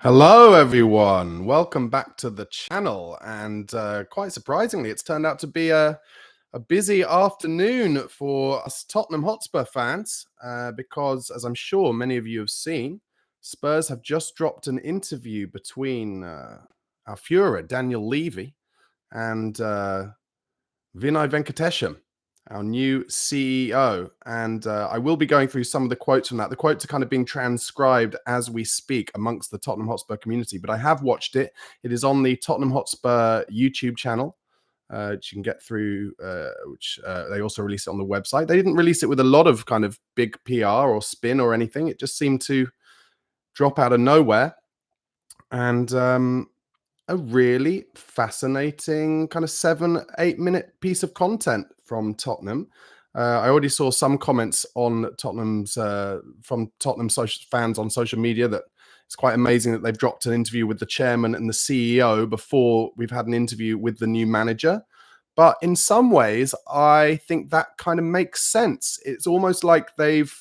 Hello, everyone. Welcome back to the channel. And quite surprisingly, it's turned out to be a busy afternoon for us Tottenham Hotspur fans because, as I'm sure many of you have seen, Spurs have just dropped an interview between our Führer, Daniel Levy, and Vinai Venkatesham, our new CEO. And I will be going through some of the quotes from that. The quotes are kind of being transcribed as we speak amongst the Tottenham Hotspur community, but I have watched it. It is on the Tottenham Hotspur YouTube channel, which you can get through, which they also released it on the website. They didn't release it with a lot of kind of big PR or spin or anything. It just seemed to drop out of nowhere. And a really fascinating kind of 7-8 minute piece of content from Tottenham. I already saw some comments on Tottenham's from Tottenham social fans on social media that it's quite amazing that they've dropped an interview with the chairman and the CEO before we've had an interview with the new manager. But in some ways, I think that kind of makes sense. It's almost like they've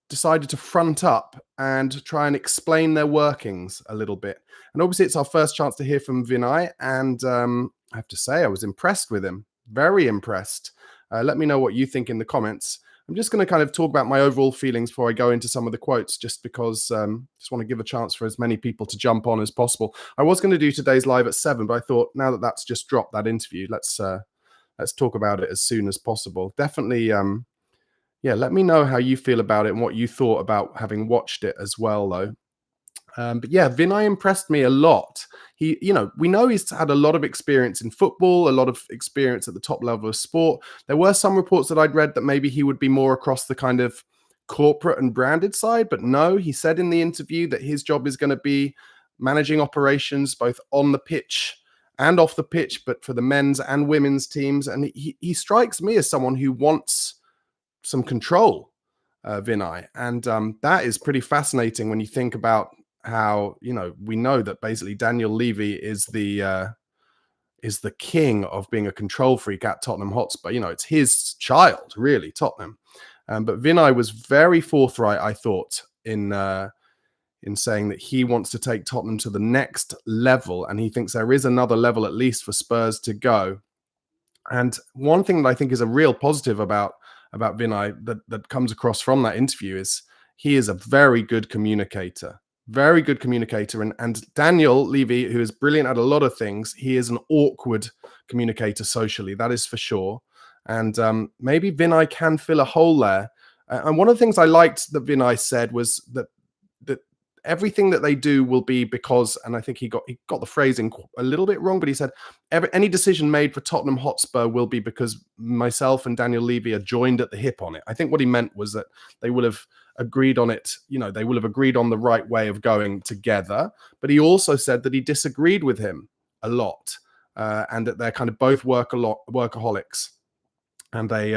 decided to front up and try and explain their workings a little bit. And obviously, it's our first chance to hear from Vinai. And I have to say, I was impressed with him. Very impressed. Let me know what you think in the comments. I'm just going to kind of talk about my overall feelings before I go into some of the quotes, just because I just want to give a chance for as many people to jump on as possible. I was going to do today's live at 7, but I thought now that that's just dropped, that interview, let's talk about it as soon as possible. Definitely, yeah, let me know how you feel about it and what you thought about having watched it as well, though. But yeah, Vinai impressed me a lot. We know he's had a lot of experience in football, a lot of experience at the top level of sport. There were some reports that I'd read that maybe he would be more across the kind of corporate and branded side, but no, he said in the interview that his job is going to be managing operations both on the pitch and off the pitch, but for the men's and women's teams. And he strikes me as someone who wants some control, Vinai. And that is pretty fascinating when you think about how, we know that basically Daniel Levy is the king of being a control freak at Tottenham Hotspur. It's his child, really, Tottenham. But Vinai was very forthright, I thought, in saying that he wants to take Tottenham to the next level, and he thinks there is another level at least for Spurs to go. And one thing that I think is a real positive about Vinai that comes across from that interview is he is a very good communicator. Very good communicator. And Daniel Levy, who is brilliant at a lot of things, he is an awkward communicator socially, that is for sure. And maybe Vinai can fill a hole there. And one of the things I liked that Vinai said was that everything that they do will be because, and I think he got the phrasing a little bit wrong, but he said any decision made for Tottenham Hotspur will be because myself and Daniel Levy are joined at the hip on it. I think what he meant was that they will have agreed on it. They will have agreed on the right way of going together. But he also said that he disagreed with him a lot, and that they're kind of both workaholics, and they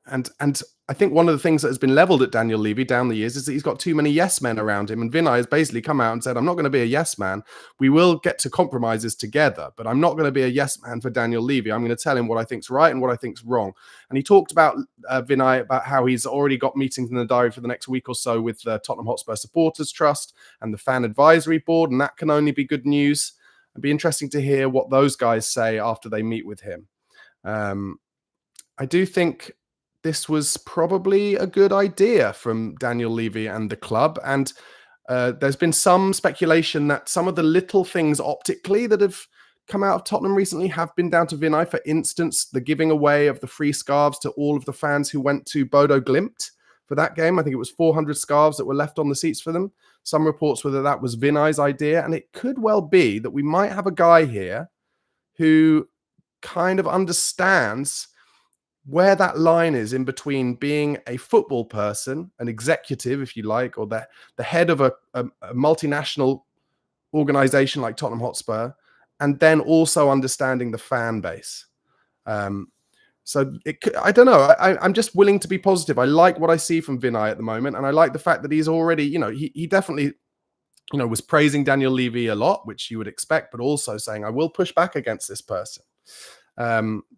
and I think one of the things that has been leveled at Daniel Levy down the years is that he's got too many yes men around him. And Vinai has basically come out and said, I'm not going to be a yes man. We will get to compromises together, but I'm not going to be a yes man for Daniel Levy. I'm going to tell him what I think's right and what I think's wrong. And he talked about Vinai, about how he's already got meetings in the diary for the next week or so with the Tottenham Hotspur Supporters Trust and the Fan Advisory Board. And that can only be good news. It'd be interesting to hear what those guys say after they meet with him. I do think this was probably a good idea from Daniel Levy and the club. And there's been some speculation that some of the little things optically that have come out of Tottenham recently have been down to Vinai. For instance, the giving away of the free scarves to all of the fans who went to Bodo Glimt for that game. I think it was 400 scarves that were left on the seats for them. Some reports whether that was Vinai's idea. And it could well be that we might have a guy here who kind of understands where that line is in between being a football person, an executive, if you like, or the head of a multinational organization like Tottenham Hotspur, and then also understanding the fan base. So I don't know. I'm just willing to be positive. I like what I see from Vinai at the moment, and I like the fact that he's already, he definitely, was praising Daniel Levy a lot, which you would expect, but also saying, I will push back against this person.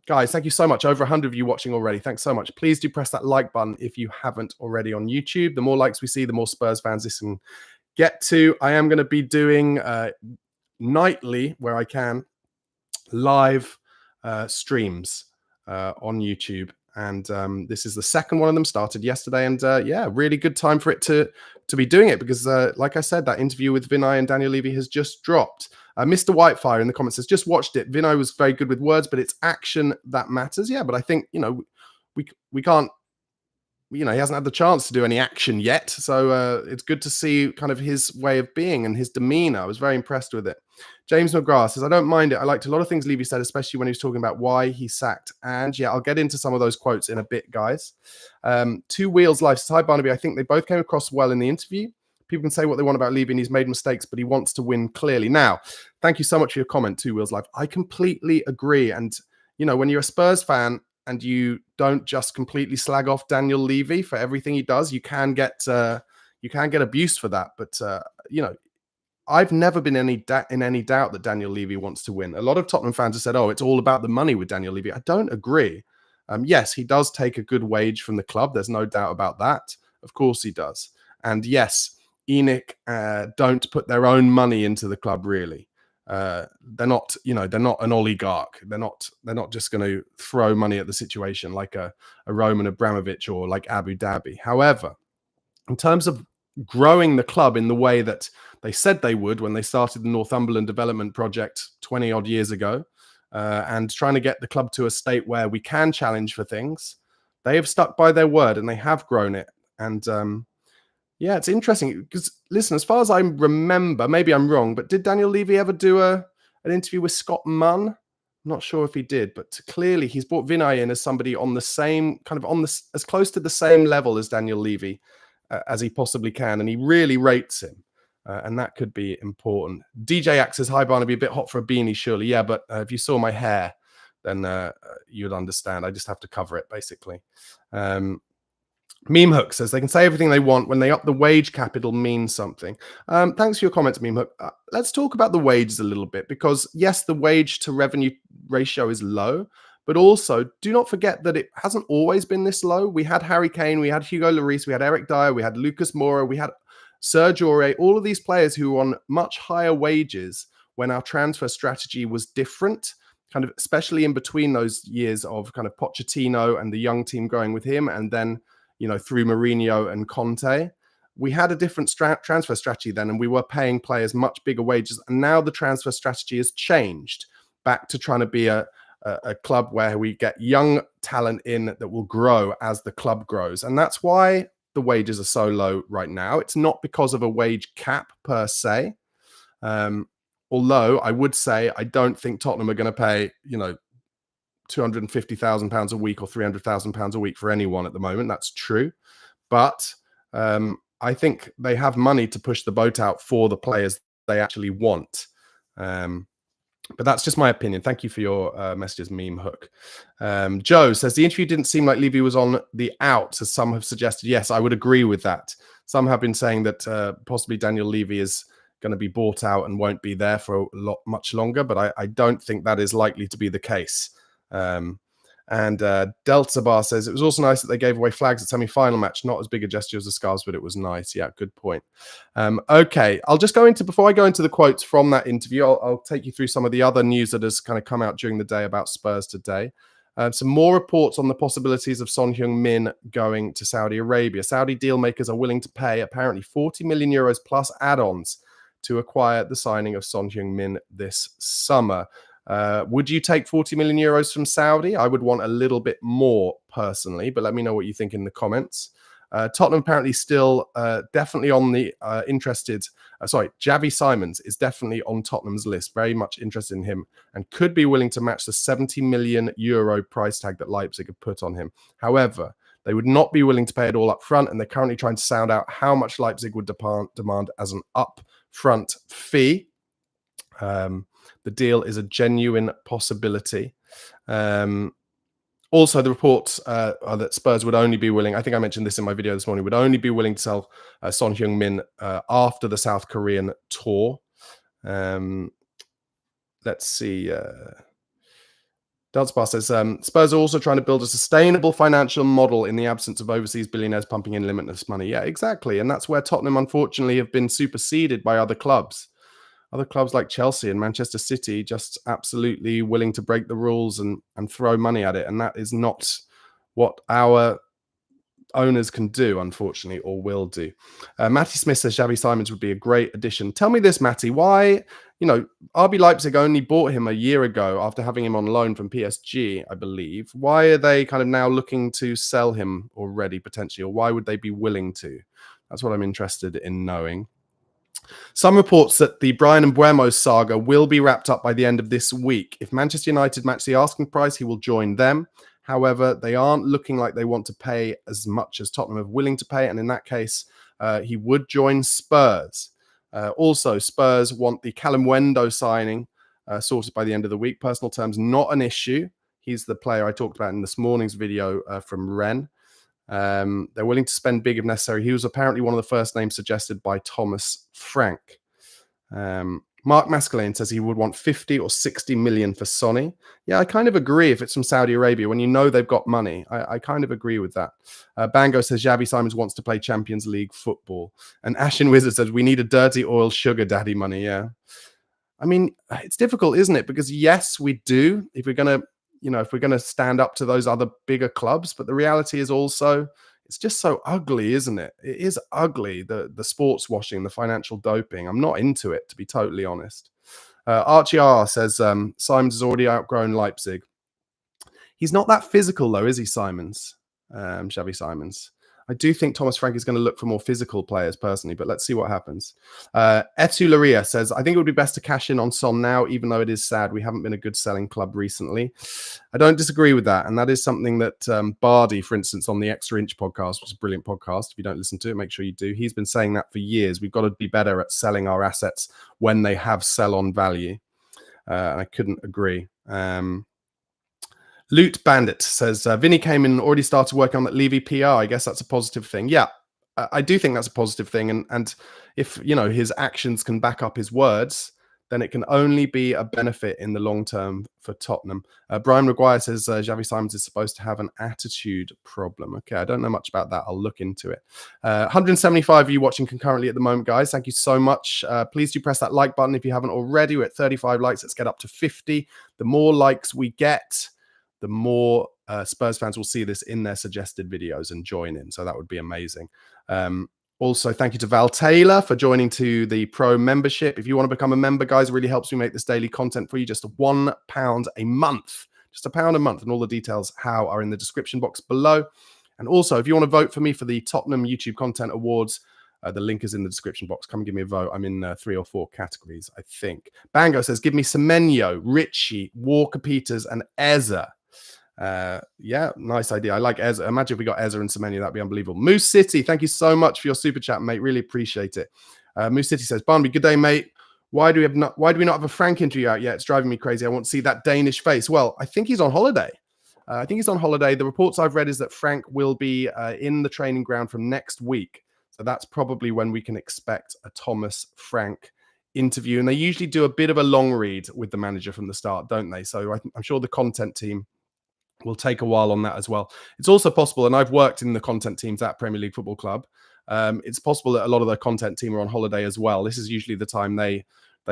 Guys, thank you so much. Over 100 of you watching already. Thanks so much. Please do press that like button if you haven't already on YouTube. The more likes we see, the more Spurs fans this can get to. I am going to be doing nightly, where I can, live streams on YouTube. And this is the second one of them, started yesterday. And yeah, really good time for it to be doing it because, like I said, that interview with Vinai and Daniel Levy has just dropped. Mr. Whitefire in the comments says, just watched it. Vinai was very good with words, but it's action that matters. Yeah, but I think, we can't, he hasn't had the chance to do any action yet. So it's good to see kind of his way of being and his demeanor. I was very impressed with it. James McGrath says, I don't mind it. I liked a lot of things Levy said, especially when he was talking about why he sacked Ange. Yeah, I'll get into some of those quotes in a bit, guys. Two Wheels Life says, hi, Barnaby. I think they both came across well in the interview. People can say what they want about Levy and he's made mistakes, but he wants to win clearly. Now, thank you so much for your comment, Two Wheels Life. I completely agree. And, when you're a Spurs fan, and you don't just completely slag off Daniel Levy for everything he does, you can get abused for that. But I've never been in any doubt that Daniel Levy wants to win. A lot of Tottenham fans have said, "Oh, it's all about the money with Daniel Levy." I don't agree. Yes, he does take a good wage from the club. There's no doubt about that. Of course, he does. And yes, ENIC don't put their own money into the club really. They're not an oligarch. They're not just going to throw money at the situation like a Roman Abramovich or like Abu Dhabi. However, in terms of growing the club in the way that they said they would when they started the Northumberland development project 20 odd years ago, and trying to get the club to a state where we can challenge for things, they have stuck by their word and they have grown it. And yeah, it's interesting because, listen, as far as I remember, maybe I'm wrong, but did Daniel Levy ever do an interview with Scott Munn? I'm not sure if he did, but clearly he's brought Vinai in as somebody on the same kind of as close to the same level as Daniel Levy as he possibly can, and he really rates him, and that could be important. DJ Axe says, "Hi Barnaby, a bit hot for a beanie, surely." Yeah, but if you saw my hair, then you'd understand. I just have to cover it, basically. Meme Hook says they can say everything they want. When they up the wage cap, it'll mean something. Thanks for your comments, Meme Hook. Let's talk about the wages a little bit because, yes, the wage to revenue ratio is low, but also do not forget that it hasn't always been this low. We had Harry Kane, we had Hugo Lloris, we had Eric Dyer, we had Lucas Moura, we had Serge Aurier, all of these players who were on much higher wages when our transfer strategy was different, kind of especially in between those years of kind of Pochettino and the young team going with him, and then through Mourinho and Conte. We had a different transfer strategy then, and we were paying players much bigger wages. And now the transfer strategy has changed back to trying to be a club where we get young talent in that will grow as the club grows. And that's why the wages are so low right now. It's not because of a wage cap per se. Although I would say I don't think Tottenham are going to pay, £250,000 a week or £300,000 a week for anyone at the moment. That's true. But I think they have money to push the boat out for the players they actually want. But that's just my opinion. Thank you for your messages, Meme Hook. Joe says, the interview didn't seem like Levy was on the out, as some have suggested. Yes, I would agree with that. Some have been saying that possibly Daniel Levy is going to be bought out and won't be there for much longer. But I don't think that is likely to be the case. And Delta Bar says, it was also nice that they gave away flags at semi-final match. Not as big a gesture as the scarves, but it was nice. Yeah, good point. Okay, I'll just go into, before I go into the quotes from that interview, I'll take you through some of the other news that has kind of come out during the day about Spurs today. Some more reports on the possibilities of Son Heung-Min going to Saudi Arabia. Saudi deal makers are willing to pay apparently 40 million euros plus add-ons to acquire the signing of Son Heung-Min this summer. Would you take 40 million euros from Saudi? I would want a little bit more personally, but let me know what you think in the comments. Tottenham apparently still definitely on the interested. Javi Simons is definitely on Tottenham's list. Very much interested in him and could be willing to match the 70 million euro price tag that Leipzig have put on him. However, they would not be willing to pay it all up front, and they're currently trying to sound out how much Leipzig would demand as an upfront fee. The deal is a genuine possibility. Also, the reports are that Spurs would only be willing, I think I mentioned this in my video this morning, would only be willing to sell Son Heung-Min after the South Korean tour. Let's see. Dunsbar says, Spurs are also trying to build a sustainable financial model in the absence of overseas billionaires pumping in limitless money. Yeah, exactly. And that's where Tottenham, unfortunately, have been superseded by other clubs. Other clubs like Chelsea and Manchester City just absolutely willing to break the rules and throw money at it. And that is not what our owners can do, unfortunately, or will do. Matty Smith says Xavi Simons would be a great addition. Tell me this, Matty, why, RB Leipzig only bought him a year ago after having him on loan from PSG, I believe. Why are they kind of now looking to sell him already, potentially, or why would they be willing to? That's what I'm interested in knowing. Some reports that the Brian and Buemo saga will be wrapped up by the end of this week. If Manchester United match the asking price, he will join them. However, they aren't looking like they want to pay as much as Tottenham are willing to pay. And in that case, he would join Spurs. Also, Spurs want the Callum Wendo signing sorted by the end of the week. Personal terms, not an issue. He's the player I talked about in this morning's video from Rennes. They're willing to spend big if necessary. He was apparently one of the first names suggested by Thomas Frank. Mark Mascalane says he would want 50 or 60 million for Sonny. Yeah, I kind of agree if it's from Saudi Arabia, when you know they've got money. I kind of agree with that. Bango says Xavi Simons wants to play Champions League football. And Ashen Wizard says we need a dirty oil sugar daddy money. Yeah. I mean, it's difficult, isn't it? Because yes, we do. If we're going to stand up to those other bigger clubs, but the reality is also it's just so ugly, isn't it? It is ugly, the sports washing, the financial doping. I'm not into it, to be totally honest. Archie R says Simons has already outgrown Leipzig. He's not that physical, though, is he, Simons? Xavi Simons. I do think Thomas Frank is going to look for more physical players personally, but let's see what happens. Etularia says, I think it would be best to cash in on Son now, even though it is sad we haven't been a good selling club recently. I don't disagree with that. And that is something that Bardi, for instance, on the Extra Inch podcast, which is a brilliant podcast. If you don't listen to it, make sure you do. He's been saying that for years. We've got to be better at selling our assets when they have sell-on value. And I couldn't agree. Loot Bandit says, Vinny came in and already started working on that Levy PR. I guess that's a positive thing. Yeah, I do think that's a positive thing. And if, his actions can back up his words, then it can only be a benefit in the long term for Tottenham. Brian Maguire says Xavi Simons is supposed to have an attitude problem. Okay, I don't know much about that. I'll look into it. 175 of you watching concurrently at the moment, guys. Thank you so much. Please do press that like button if you haven't already. We're at 35 likes. Let's get up to 50. The more likes we get, the more Spurs fans will see this in their suggested videos and join in. So that would be amazing. Also, thank you to Val Taylor for joining to the Pro membership. If you want to become a member, guys, it really helps me make this daily content for you. Just £1 a month. Just £1 a month. And all the details how are in the description box below. And also, if you want to vote for me for the Tottenham YouTube Content Awards, the link is in the description box. Come and give me a vote. I'm in 3 or 4 categories, I think. Bango says, give me Semenyo, Richie, Walker-Peters, and Eza. Yeah, nice idea. I like Ezra. Imagine if we got Ezra and Semenyo, that'd be unbelievable. Moose City, thank you so much for your super chat, mate. Really appreciate it. Moose City says, Barnaby, good day, mate. Why do we not have a Frank interview out yet? It's driving me crazy. I want to see that Danish face. Well, I think he's on holiday. The reports I've read is that Frank will be in the training ground from next week. So that's probably when we can expect a Thomas Frank interview. And they usually do a bit of a long read with the manager from the start, don't they? So I'm sure the content team will take a while on that as well. It's also possible, and I've worked in the content teams at Premier League Football Club. It's possible that a lot of the content team are on holiday as well. This is usually the time they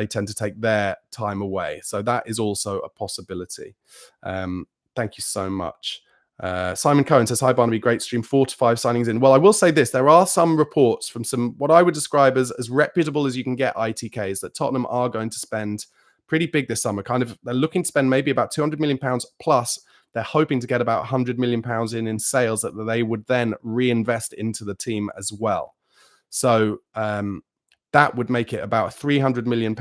tend to take their time away. So that is also a possibility. Thank you so much. Simon Cohen says, hi, Barnaby, great stream, 4 to 5 signings in. Well, I will say this. There are some reports from some, what I would describe as reputable as you can get ITKs, that Tottenham are going to spend pretty big this summer. They're looking to spend maybe about £200 million plus. They're hoping to get about £100 million in sales that they would then reinvest into the team as well. So that would make it about a £300 million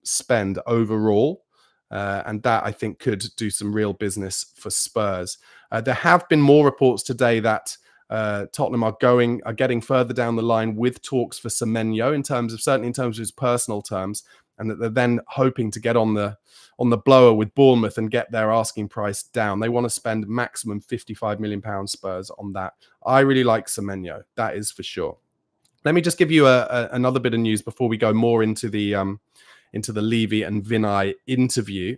spend overall. And that, I think, could do some real business for Spurs. There have been more reports today that Tottenham are getting further down the line with talks for Semenyo, certainly in terms of his personal terms, and that they're then hoping to get on the blower with Bournemouth and get their asking price down. They want to spend maximum £55 million, Spurs, on that. I really like Semenyo, that is for sure. Let me just give you another bit of news before we go more into the Levy and Vinai interview.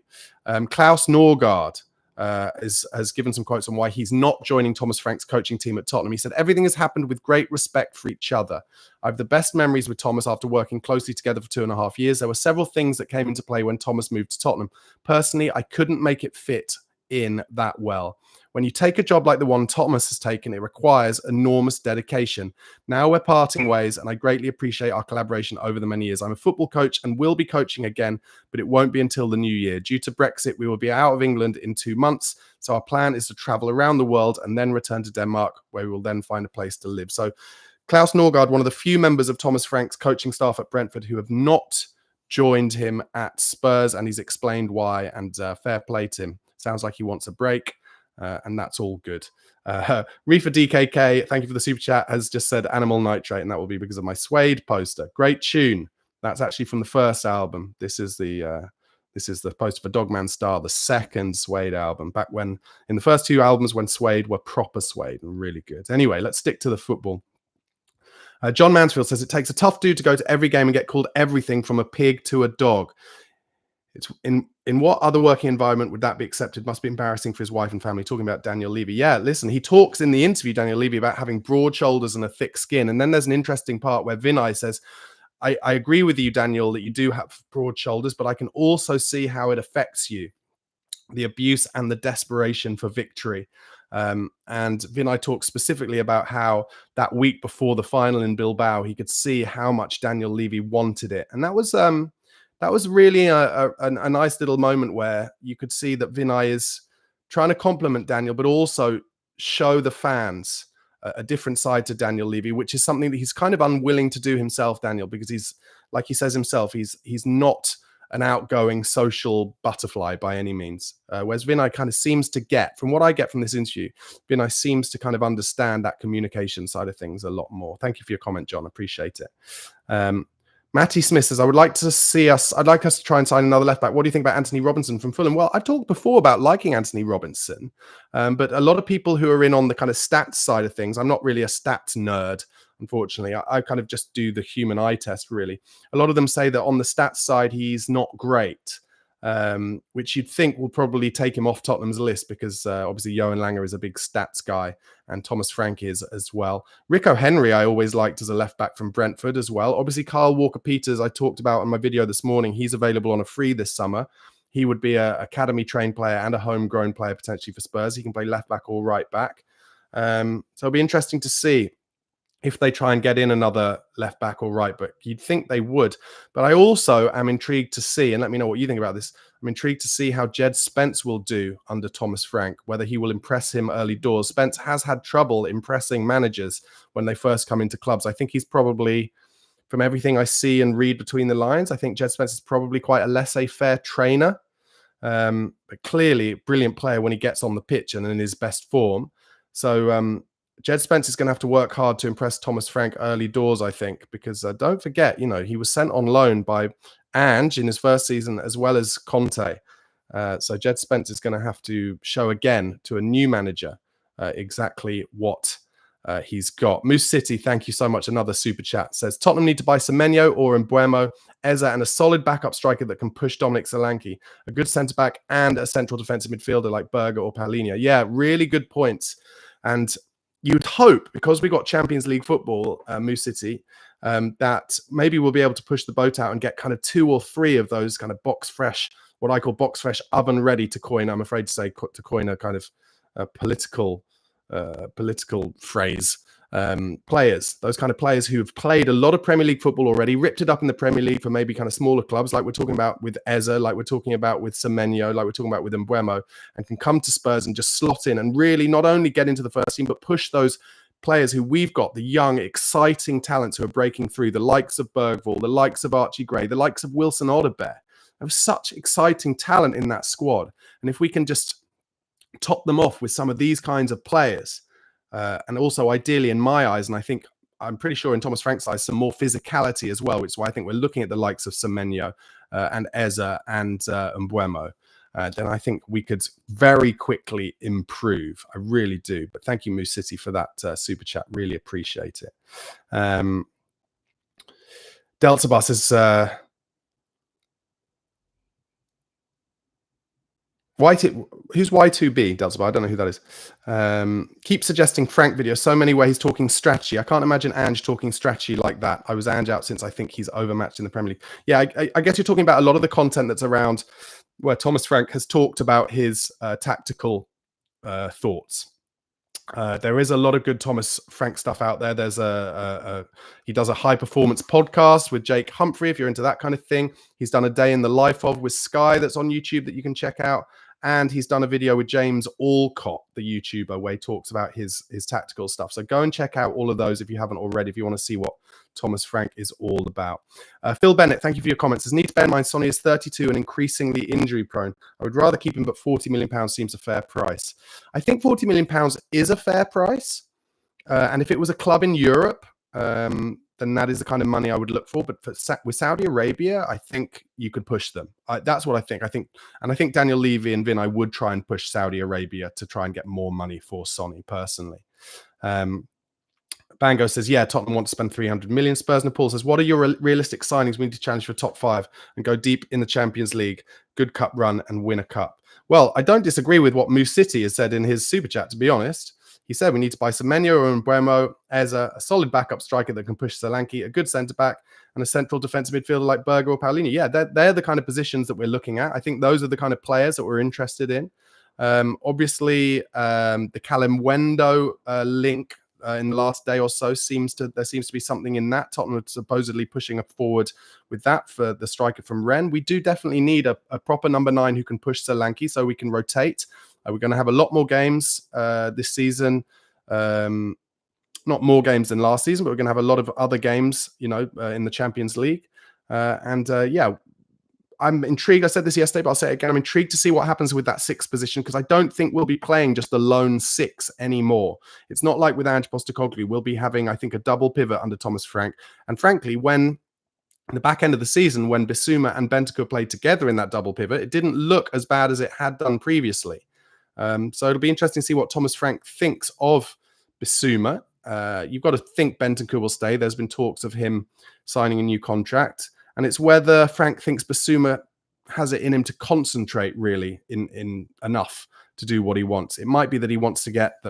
Klaus Norgard has given some quotes on why he's not joining Thomas Frank's coaching team at Tottenham. He said, "Everything has happened with great respect for each other. I have the best memories with Thomas after working closely together for 2.5 years. There were several things that came into play when Thomas moved to Tottenham. Personally, I couldn't make it fit in that well. When you take a job like the one Thomas has taken, it requires enormous dedication. Now we're parting ways, and I greatly appreciate our collaboration over the many years. I'm a football coach and will be coaching again, but it won't be until the new year. Due to Brexit, we will be out of England in 2 months. So our plan is to travel around the world and then return to Denmark, where we will then find a place to live." So Klaus Norgard, one of the few members of Thomas Frank's coaching staff at Brentford who have not joined him at Spurs, and he's explained why, and fair play to him. Sounds like he wants a break. And that's all good. Reefer DKK, thank you for the super chat, has just said Animal Nitrate, and that will be because of my Suede poster. Great tune. That's actually from the first album. This is the poster for Dogman Star, the second Suede album, back when in the first 2 albums when Suede were proper Suede and really good. Anyway, let's stick to the football. John Mansfield says, "It takes a tough dude to go to every game and get called everything from a pig to a dog. It's in what other working environment would that be accepted? Must be embarrassing for his wife and family." Talking about Daniel Levy. Yeah, listen, he talks in the interview, Daniel Levy, about having broad shoulders and a thick skin. And then there's an interesting part where Vinai says, I agree with you, Daniel, that you do have broad shoulders, but I can also see how it affects you. The abuse and the desperation for victory. And Vinai talks specifically about how that week before the final in Bilbao, he could see how much Daniel Levy wanted it. And that was really a nice little moment where you could see that Vinai is trying to compliment Daniel, but also show the fans a different side to Daniel Levy, which is something that he's kind of unwilling to do himself, Daniel, because he's, like he says himself, he's not an outgoing social butterfly by any means. Whereas Vinai kind of seems to get, from what I get from this interview, Vinai seems to kind of understand that communication side of things a lot more. Thank you for your comment, John. Appreciate it. Matty Smith says, I'd like us to try and sign another left back. What do you think about Anthony Robinson from Fulham? Well, I've talked before about liking Anthony Robinson, but a lot of people who are in on the kind of stats side of things, I'm not really a stats nerd, unfortunately. I kind of just do the human eye test, really. A lot of them say that on the stats side, he's not great, which you'd think will probably take him off Tottenham's list because obviously Johan Langer is a big stats guy and Thomas Frank is as well. Rico Henry I always liked as a left back from Brentford as well. Obviously Kyle Walker-Peters I talked about in my video this morning. He's available on a free this summer. He would be an academy trained player and a homegrown player potentially for Spurs. He can play left back or right back. So it'll be interesting to see if they try and get in another left back or right back. You'd think they would. But I also am intrigued to see, and let me know what you think about this, I'm intrigued to see how Jed Spence will do under Thomas Frank, whether he will impress him early doors. Spence has had trouble impressing managers when they first come into clubs. I think he's probably, from everything I see and read between the lines, I think Jed Spence is probably quite a laissez-faire trainer. But clearly a brilliant player when he gets on the pitch and in his best form. So Jed Spence is going to have to work hard to impress Thomas Frank early doors, I think, because don't forget, he was sent on loan by Ange in his first season as well as Conte. So Jed Spence is going to have to show again to a new manager exactly what he's got. Moose City, thank you so much. Another super chat says, Tottenham need to buy Semenyo or Mbuemo, Eze, and a solid backup striker that can push Dominic Solanke, a good centre-back and a central defensive midfielder like Berger or Paulinho. Yeah, really good points. And you'd hope, because we got Champions League football, Moose City, that maybe we'll be able to push the boat out and get kind of 2 or 3 of those kind of box fresh, what I call box fresh, oven ready to coin. I'm afraid to say, to coin a kind of political phrase. Players, those kind of players who've played a lot of Premier League football already, ripped it up in the Premier League for maybe kind of smaller clubs, like we're talking about with Eze, like we're talking about with Semenyo, like we're talking about with Mbuemo, and can come to Spurs and just slot in and really not only get into the first team, but push those players who we've got, the young, exciting talents who are breaking through, the likes of Bergvall, the likes of Archie Gray, the likes of Wilson Odobert. There's such exciting talent in that squad. And if we can just top them off with some of these kinds of players, and also ideally in my eyes, and I'm pretty sure in Thomas Frank's eyes, some more physicality as well, which is why I think we're looking at the likes of Semenyo and Eze and Mbuemo, then I think we could very quickly improve. I really do. But thank you, Moose City, for that super chat. Really appreciate it. Delta Bus is... Who's Y2B, Delsbar? I don't know who that is. Keep suggesting Frank videos. So many ways talking strategy. I can't imagine Ange talking strategy like that. I was Ange out since I think he's overmatched in the Premier League. Yeah, I guess you're talking about a lot of the content that's around where Thomas Frank has talked about his tactical thoughts. There is a lot of good Thomas Frank stuff out there. There's he does a high performance podcast with Jake Humphrey. If you're into that kind of thing, he's done a day in the life of with Sky that's on YouTube that you can check out. And he's done a video with James Alcott, the YouTuber, where he talks about his tactical stuff. So go and check out all of those if you haven't already, if you want to see what Thomas Frank is all about. Phil Bennett, thank you for your comments. There's need to bear in mind Sonny is 32 and increasingly injury prone. I would rather keep him, but £40 million seems a fair price. I think £40 million is a fair price. And if it was a club in Europe, then that is the kind of money I would look for. But with Saudi Arabia, I think you could push them. That's what I think. I think Daniel Levy and Vinai would try and push Saudi Arabia to try and get more money for Sonny personally. Bango says, yeah, Tottenham want to spend 300 million. Spurs Nepal says, what are your realistic signings? We need to challenge for top 5 and go deep in the Champions League, good cup run and win a cup. Well, I don't disagree with what Moose City has said in his super chat, to be honest. He said we need to buy Semenyo and Buemo, Eza, a solid backup striker that can push Solanke, a good centre-back, and a central defensive midfielder like Berger or Paulinho. Yeah, they're the kind of positions that we're looking at. I think those are the kind of players that we're interested in. Obviously, the Callum Wendo link in the last day or so there seems to be something in that. Tottenham are supposedly pushing forward with that for the striker from Rennes. We do definitely need a proper number 9 who can push Solanke so we can rotate. We're going to have a lot more games this season. Not more games than last season, but we're going to have a lot of other games, in the Champions League. Yeah, I'm intrigued. I said this yesterday, but I'll say it again. I'm intrigued to see what happens with that 6th position because I don't think we'll be playing just the lone 6 anymore. It's not like with Ange Postecoglou. We'll be having, I think, a double pivot under Thomas Frank. And frankly, when the back end of the season, when Bissouma and Bentancur played together in that double pivot, it didn't look as bad as it had done previously. So it'll be interesting to see what Thomas Frank thinks of Bissouma. You've got to think Bentancur will stay. There's been talks of him signing a new contract. And it's whether Frank thinks Bissouma has it in him to concentrate really in enough to do what he wants. It might be that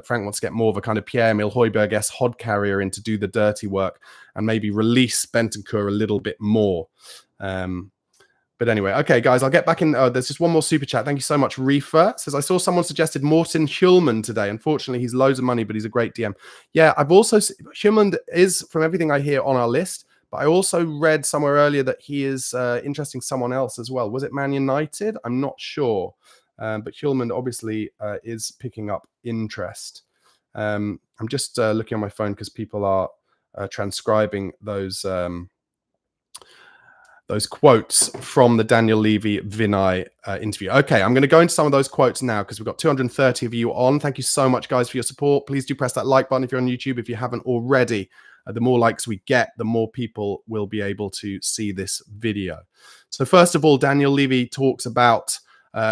Frank wants to get more of a kind of Pierre-Emile Højbjerg-esque hod carrier in to do the dirty work and maybe release Bentancur a little bit more. But anyway, okay, guys, I'll get back in. There's just one more super chat. Thank you so much. Reefer says, I saw someone suggested Morten Hjulmand today. Unfortunately, he's loads of money, but he's a great DM. Yeah, Hjulmand is, from everything I hear, on our list. But I also read somewhere earlier that he is interesting someone else as well. Was it Man United? I'm not sure. But Hjulmand obviously is picking up interest. I'm just looking on my phone because people are transcribing those quotes from the Daniel Levy Vinai interview. Okay, I'm going to go into some of those quotes now because we've got 230 of you on. Thank you so much, guys, for your support. Please do press that like button if you're on YouTube, if you haven't already. The more likes we get, the more people will be able to see this video. So first of all, Daniel Levy talks about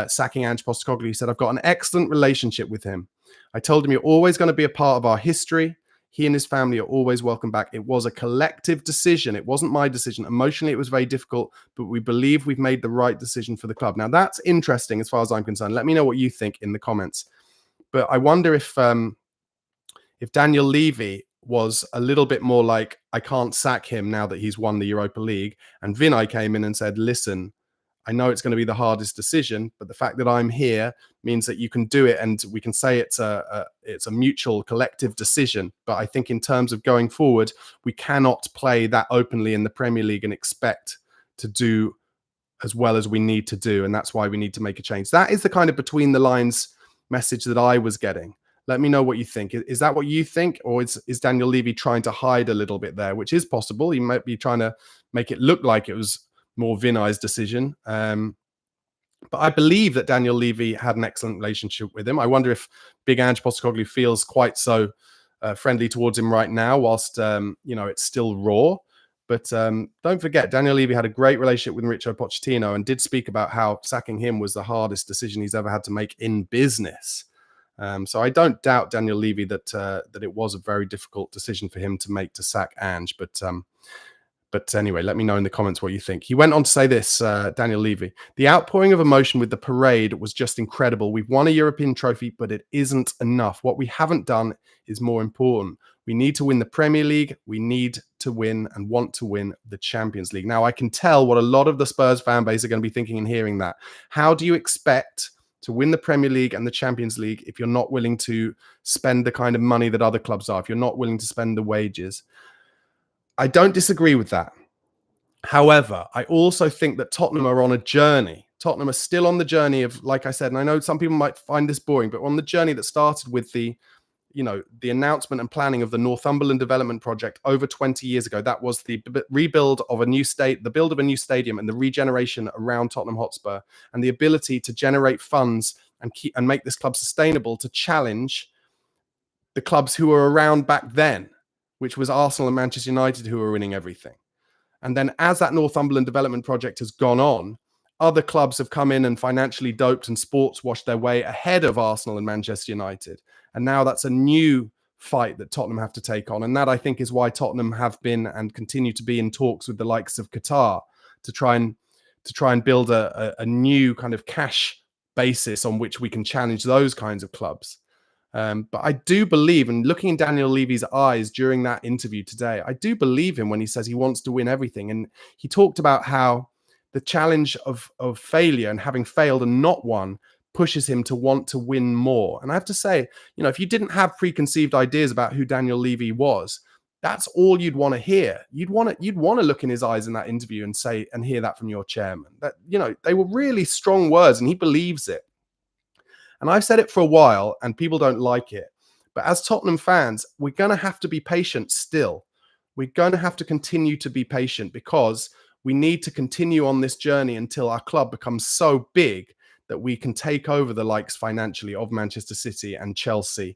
sacking Ange Postecoglou. He said, I've got an excellent relationship with him. I told him you're always going to be a part of our history. He and his family are always welcome back. It was a collective decision. It wasn't my decision. Emotionally, it was very difficult, but we believe we've made the right decision for the club. Now, that's interesting as far as I'm concerned. Let me know what you think in the comments. But I wonder if Daniel Levy was a little bit more like, I can't sack him now that he's won the Europa League. And Vinai came in and said, listen, I know it's going to be the hardest decision, but the fact that I'm here means that you can do it, and we can say it's a mutual collective decision. But I think in terms of going forward, we cannot play that openly in the Premier League and expect to do as well as we need to do, and that's why we need to make a change. That is the kind of between the lines message that I was getting. Let me know what you think. Is that what you think, or is Daniel Levy trying to hide a little bit there, which is possible? He might be trying to make it look like it was more Vinai's decision. But I believe that Daniel Levy had an excellent relationship with him. I wonder if Big Ange Postecoglou feels quite so friendly towards him right now, whilst it's still raw. But don't forget, Daniel Levy had a great relationship with Mauricio Pochettino and did speak about how sacking him was the hardest decision he's ever had to make in business. So I don't doubt Daniel Levy that it was a very difficult decision for him to make to sack Ange. But But anyway, let me know in the comments what you think. He went on to say this, Daniel Levy. The outpouring of emotion with the parade was just incredible. We've won a European trophy, but it isn't enough. What we haven't done is more important. We need to win the Premier League. We need to win and want to win the Champions League. Now, I can tell what a lot of the Spurs fan base are going to be thinking and hearing that. How do you expect to win the Premier League and the Champions League if you're not willing to spend the kind of money that other clubs are, if you're not willing to spend the wages? I don't disagree with that. However, I also think that Tottenham are on a journey. Tottenham are still on the journey of, like I said, and I know some people might find this boring, but on the journey that started with the announcement and planning of the Northumberland development project over 20 years ago. That was the rebuild of a new the build of a new stadium and the regeneration around Tottenham Hotspur, and the ability to generate funds and make this club sustainable to challenge the clubs who were around back then, which was Arsenal and Manchester United, who were winning everything. And then as that Northumberland development project has gone on, other clubs have come in and financially doped and sports washed their way ahead of Arsenal and Manchester United. And now that's a new fight that Tottenham have to take on. And that, I think, is why Tottenham have been and continue to be in talks with the likes of Qatar to try and build a new kind of cash basis on which we can challenge those kinds of clubs. But I do believe, and looking in Daniel Levy's eyes during that interview today, I do believe him when he says he wants to win everything. And he talked about how the challenge of failure and having failed and not won pushes him to want to win more. And I have to say, if you didn't have preconceived ideas about who Daniel Levy was, that's all you'd want to hear. You'd want to look in his eyes in that interview and hear that from your chairman. That, they were really strong words, and he believes it. And I've said it for a while and people don't like it. But as Tottenham fans, we're going to have to be patient still. We're going to have to continue to be patient because we need to continue on this journey until our club becomes so big that we can take over the likes financially of Manchester City and Chelsea,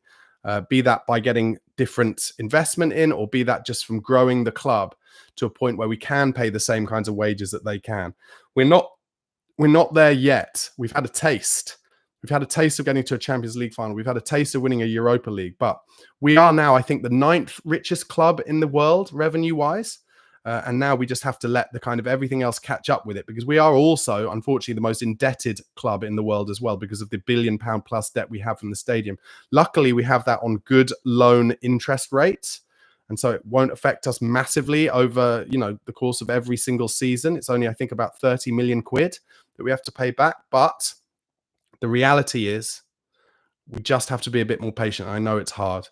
be that by getting different investment in, or be that just from growing the club to a point where we can pay the same kinds of wages that they can. We're not there yet. We've had a taste. We've had a taste of getting to a Champions League final. We've had a taste of winning a Europa League. But we are now, I think, the 9th richest club in the world, revenue-wise. And now we just have to let the kind of everything else catch up with it, because we are also, unfortunately, the most indebted club in the world as well, because of the £1 billion plus debt we have from the stadium. Luckily, we have that on good loan interest rates. And so it won't affect us massively over, the course of every single season. It's only, I think, about 30 million quid that we have to pay back. But the reality is we just have to be a bit more patient. I know it's hard.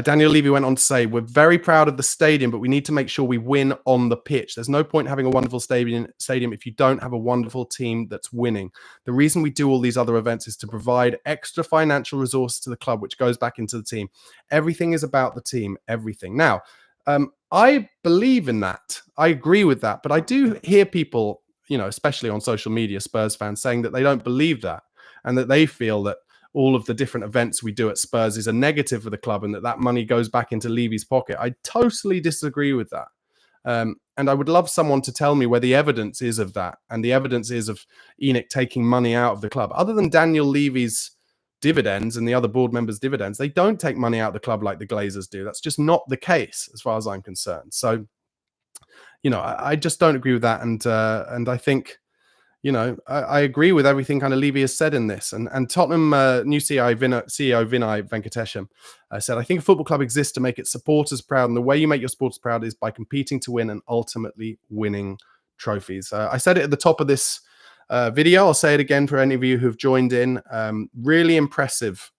Daniel Levy went on to say, we're very proud of the stadium, but we need to make sure we win on the pitch. There's no point having a wonderful stadium if you don't have a wonderful team that's winning. The reason we do all these other events is to provide extra financial resources to the club, which goes back into the team. Everything is about the team, everything. Now, I believe in that. I agree with that. But I do hear people, especially on social media, Spurs fans, saying that they don't believe that, and that they feel that all of the different events we do at Spurs is a negative for the club and that money goes back into Levy's pocket. I totally disagree with that. And I would love someone to tell me where the evidence is of that, and the evidence is of ENIC taking money out of the club. Other than Daniel Levy's dividends and the other board members' dividends, they don't take money out of the club like the Glazers do. That's just not the case as far as I'm concerned. So, I just don't agree with that. And I think, I agree with everything kind of Levy has said in this. And Tottenham new CEO Vinai Venkatesham said, I think a football club exists to make its supporters proud. And the way you make your supporters proud is by competing to win and ultimately winning trophies. I said it at the top of this video. I'll say it again for any of you who've joined in. Really impressive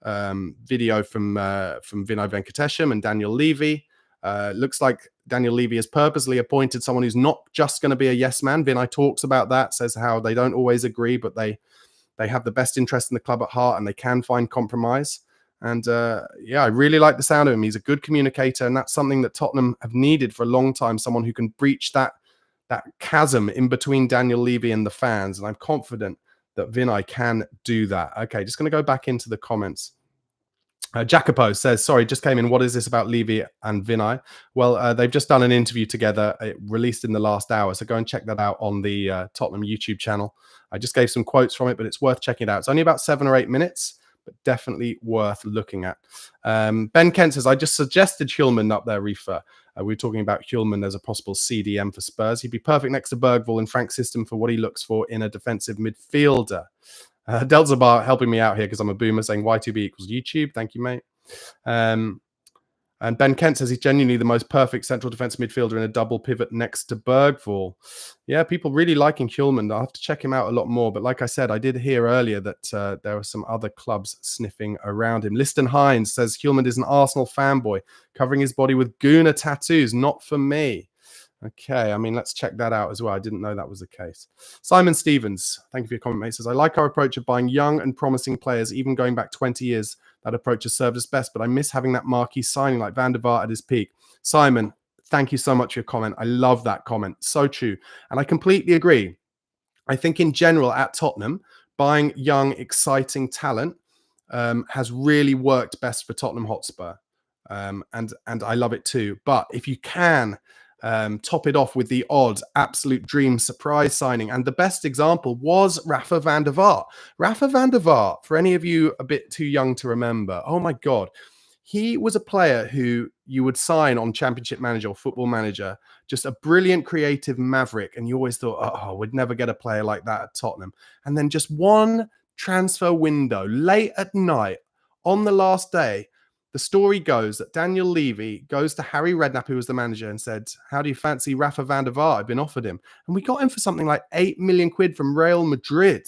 video from Vinai Venkatesham and Daniel Levy. Looks like Daniel Levy has purposely appointed someone who's not just going to be a yes man. Vinai talks about that, says how they don't always agree, but they have the best interest in the club at heart and they can find compromise. And I really like the sound of him. He's a good communicator, and that's something that Tottenham have needed for a long time, someone who can breach that chasm in between Daniel Levy and the fans. And I'm confident that Vinai can do that. Okay, just going to go back into the comments. Jacopo says, sorry, just came in. What is this about Levy and Vinai? Well, they've just done an interview together. It released in the last hour. So go and check that out on the Tottenham YouTube channel. I just gave some quotes from it, but it's worth checking it out. It's only about 7 or 8 minutes, but definitely worth looking at. Ben Kent says, I just suggested Heung-Min up there, Reefer. We were talking about Heung-Min as a possible CDM for Spurs. He'd be perfect next to Bergvall in Frank's system for what he looks for in a defensive midfielder. Delzabar helping me out here because I'm a boomer, saying Y2B equals YouTube. Thank you, mate. And Ben Kent says he's genuinely the most perfect central defensive midfielder in a double pivot next to Bergvall. Yeah, people really liking Heung-Min. I'll have to check him out a lot more. But like I said, I did hear earlier that there are some other clubs sniffing around him. Liston Hines says Heung-Min is an Arsenal fanboy, covering his body with Guna tattoos. Not for me. Okay, I mean, let's check that out as well. I didn't know that was the case. Simon Stevens, thank you for your comment, mate. Says, I like our approach of buying young and promising players, even going back 20 years. That approach has served us best, but I miss having that marquee signing like Van der Vaart at his peak. Simon, thank you so much for your comment. I love that comment. So true. And I completely agree. I think in general at Tottenham, buying young, exciting talent has really worked best for Tottenham Hotspur. And I love it too. But if you can top it off with the odd absolute dream surprise signing. And the best example was Rafa van der Vaart. Rafa van der Vaart, for any of you a bit too young to remember, oh my God, he was a player who you would sign on Championship Manager or Football Manager, just a brilliant creative maverick. And you always thought, oh, we'd never get a player like that at Tottenham. And then just one transfer window, late at night, on the last day, the story goes that Daniel Levy goes to Harry Redknapp, who was the manager, and said, how do you fancy Rafa van der Vaart? I've been offered him. And we got him for something like 8 million quid from Real Madrid.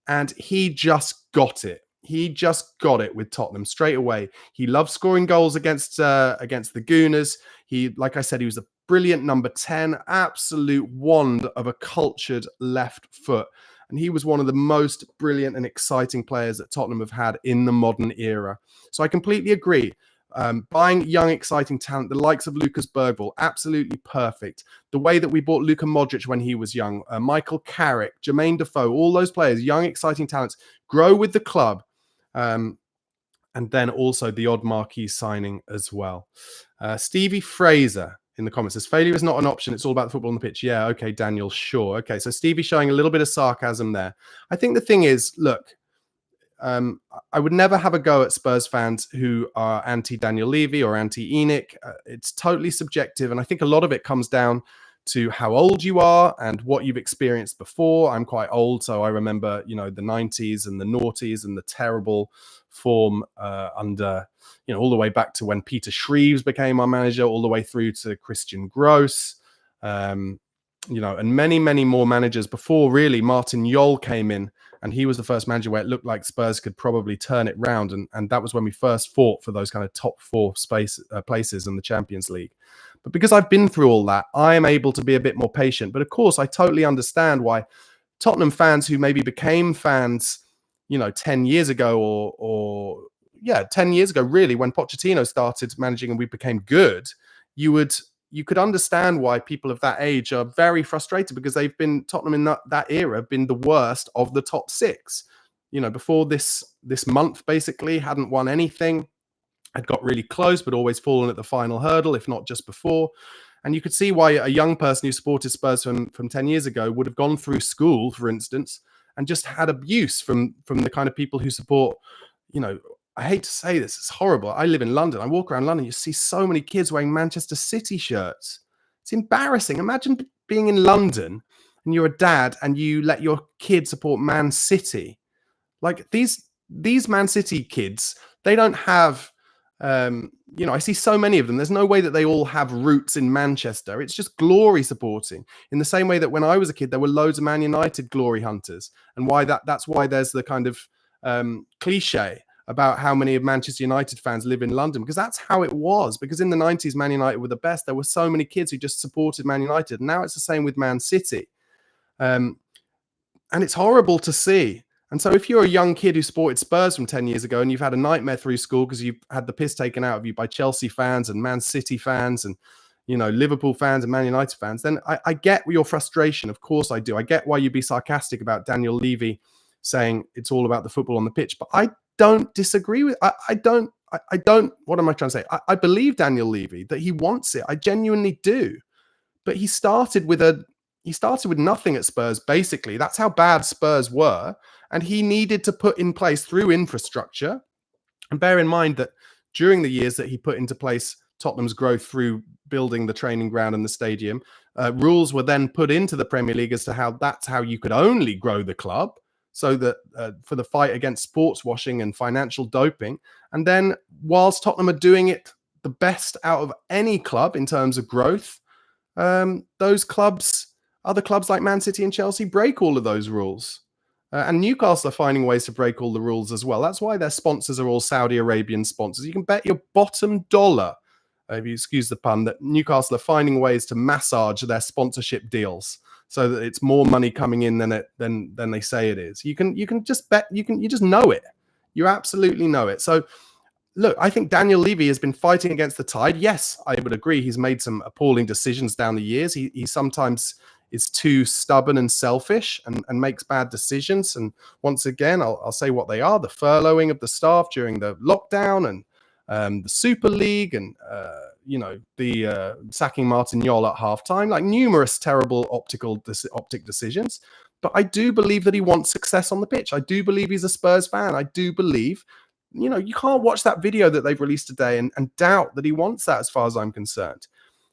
And he just got it. He just got it with Tottenham straight away. He loved scoring goals against the Gooners. He, like I said, he was a brilliant number 10, absolute wand of a cultured left foot. And he was one of the most brilliant and exciting players that Tottenham have had in the modern era. So I completely agree. Buying young, exciting talent, the likes of Lucas Bergvall, absolutely perfect. The way that we bought Luka Modric when he was young, Michael Carrick, Jermaine Defoe, all those players, young, exciting talents, grow with the club. And then also the odd marquee signing as well. Stevie Fraser in the comments says, failure is not an option. It's all about the football on the pitch. Yeah, okay, Daniel, sure. Okay, so Stevie showing a little bit of sarcasm there. I think the thing is, look, I would never have a go at Spurs fans who are anti-Daniel Levy or anti-Enoch. It's totally subjective. And I think a lot of it comes down to how old you are and what you've experienced before. I'm quite old, so I remember, the 90s and the noughties and the terrible form under, all the way back to when Peter Shreves became our manager, all the way through to Christian Gross, and many, many more managers before really Martin Jol came in, and he was the first manager where it looked like Spurs could probably turn it round. And that was when we first fought for those kind of top four places in the Champions League. But because I've been through all that, I am able to be a bit more patient. But of course, I totally understand why Tottenham fans who maybe became fans, 10 years ago or 10 years ago, really, when Pochettino started managing and we became good, you could understand why people of that age are very frustrated, because they've been, Tottenham in that era, been the worst of the top six. Before this month, basically, hadn't won anything. Had got really close, but always fallen at the final hurdle, if not just before. And you could see why a young person who supported Spurs from 10 years ago would have gone through school, for instance, and just had abuse from the kind of people who support, I hate to say this, it's horrible. I live in London. I walk around London, you see so many kids wearing Manchester City shirts. It's embarrassing. Imagine being in London and you're a dad and you let your kid support Man City. Like these Man City kids, they don't have... I see so many of them. There's no way that they all have roots in Manchester. It's just glory supporting. In the same way that when I was a kid, there were loads of Man United glory hunters, and that's why there's the kind of cliche about how many of Manchester United fans live in London, because that's how it was. Because in the 90s, Man United were the best. There were so many kids who just supported Man United. And now it's the same with Man City, and it's horrible to see. And so if you're a young kid who supported Spurs from 10 years ago and you've had a nightmare through school because you've had the piss taken out of you by Chelsea fans and Man City fans and, Liverpool fans and Man United fans, then I get your frustration. Of course I do. I get why you'd be sarcastic about Daniel Levy saying it's all about the football on the pitch. But I don't disagree with, I don't, what am I trying to say? I believe Daniel Levy that he wants it. I genuinely do. But he started with nothing at Spurs, basically. That's how bad Spurs were. And he needed to put in place through infrastructure. And bear in mind that during the years that he put into place Tottenham's growth through building the training ground and the stadium. Rules were then put into the Premier League as to how that's how you could only grow the club, so that for the fight against sports washing and financial doping. And then whilst Tottenham are doing it the best out of any club in terms of growth, those clubs, other clubs like Man City and Chelsea, break all of those rules. And Newcastle are finding ways to break all the rules as well. That's why their sponsors are all Saudi Arabian sponsors. You can bet your bottom dollar, if you excuse the pun, that Newcastle are finding ways to massage their sponsorship deals so that it's more money coming in than they say it is. You can just bet, you just know it. You absolutely know it. So look, I think Daniel Levy has been fighting against the tide. Yes, I would agree. He's made some appalling decisions down the years. He sometimes is too stubborn and selfish and makes bad decisions. And once again, I'll say what they are: the furloughing of the staff during the lockdown, and the Super League, and the sacking Martin Jol at halftime, like numerous terrible optic decisions. But I do believe that he wants success on the pitch. I do believe he's a Spurs fan. I do believe, you can't watch that video that they've released today and doubt that he wants that, as far as I'm concerned.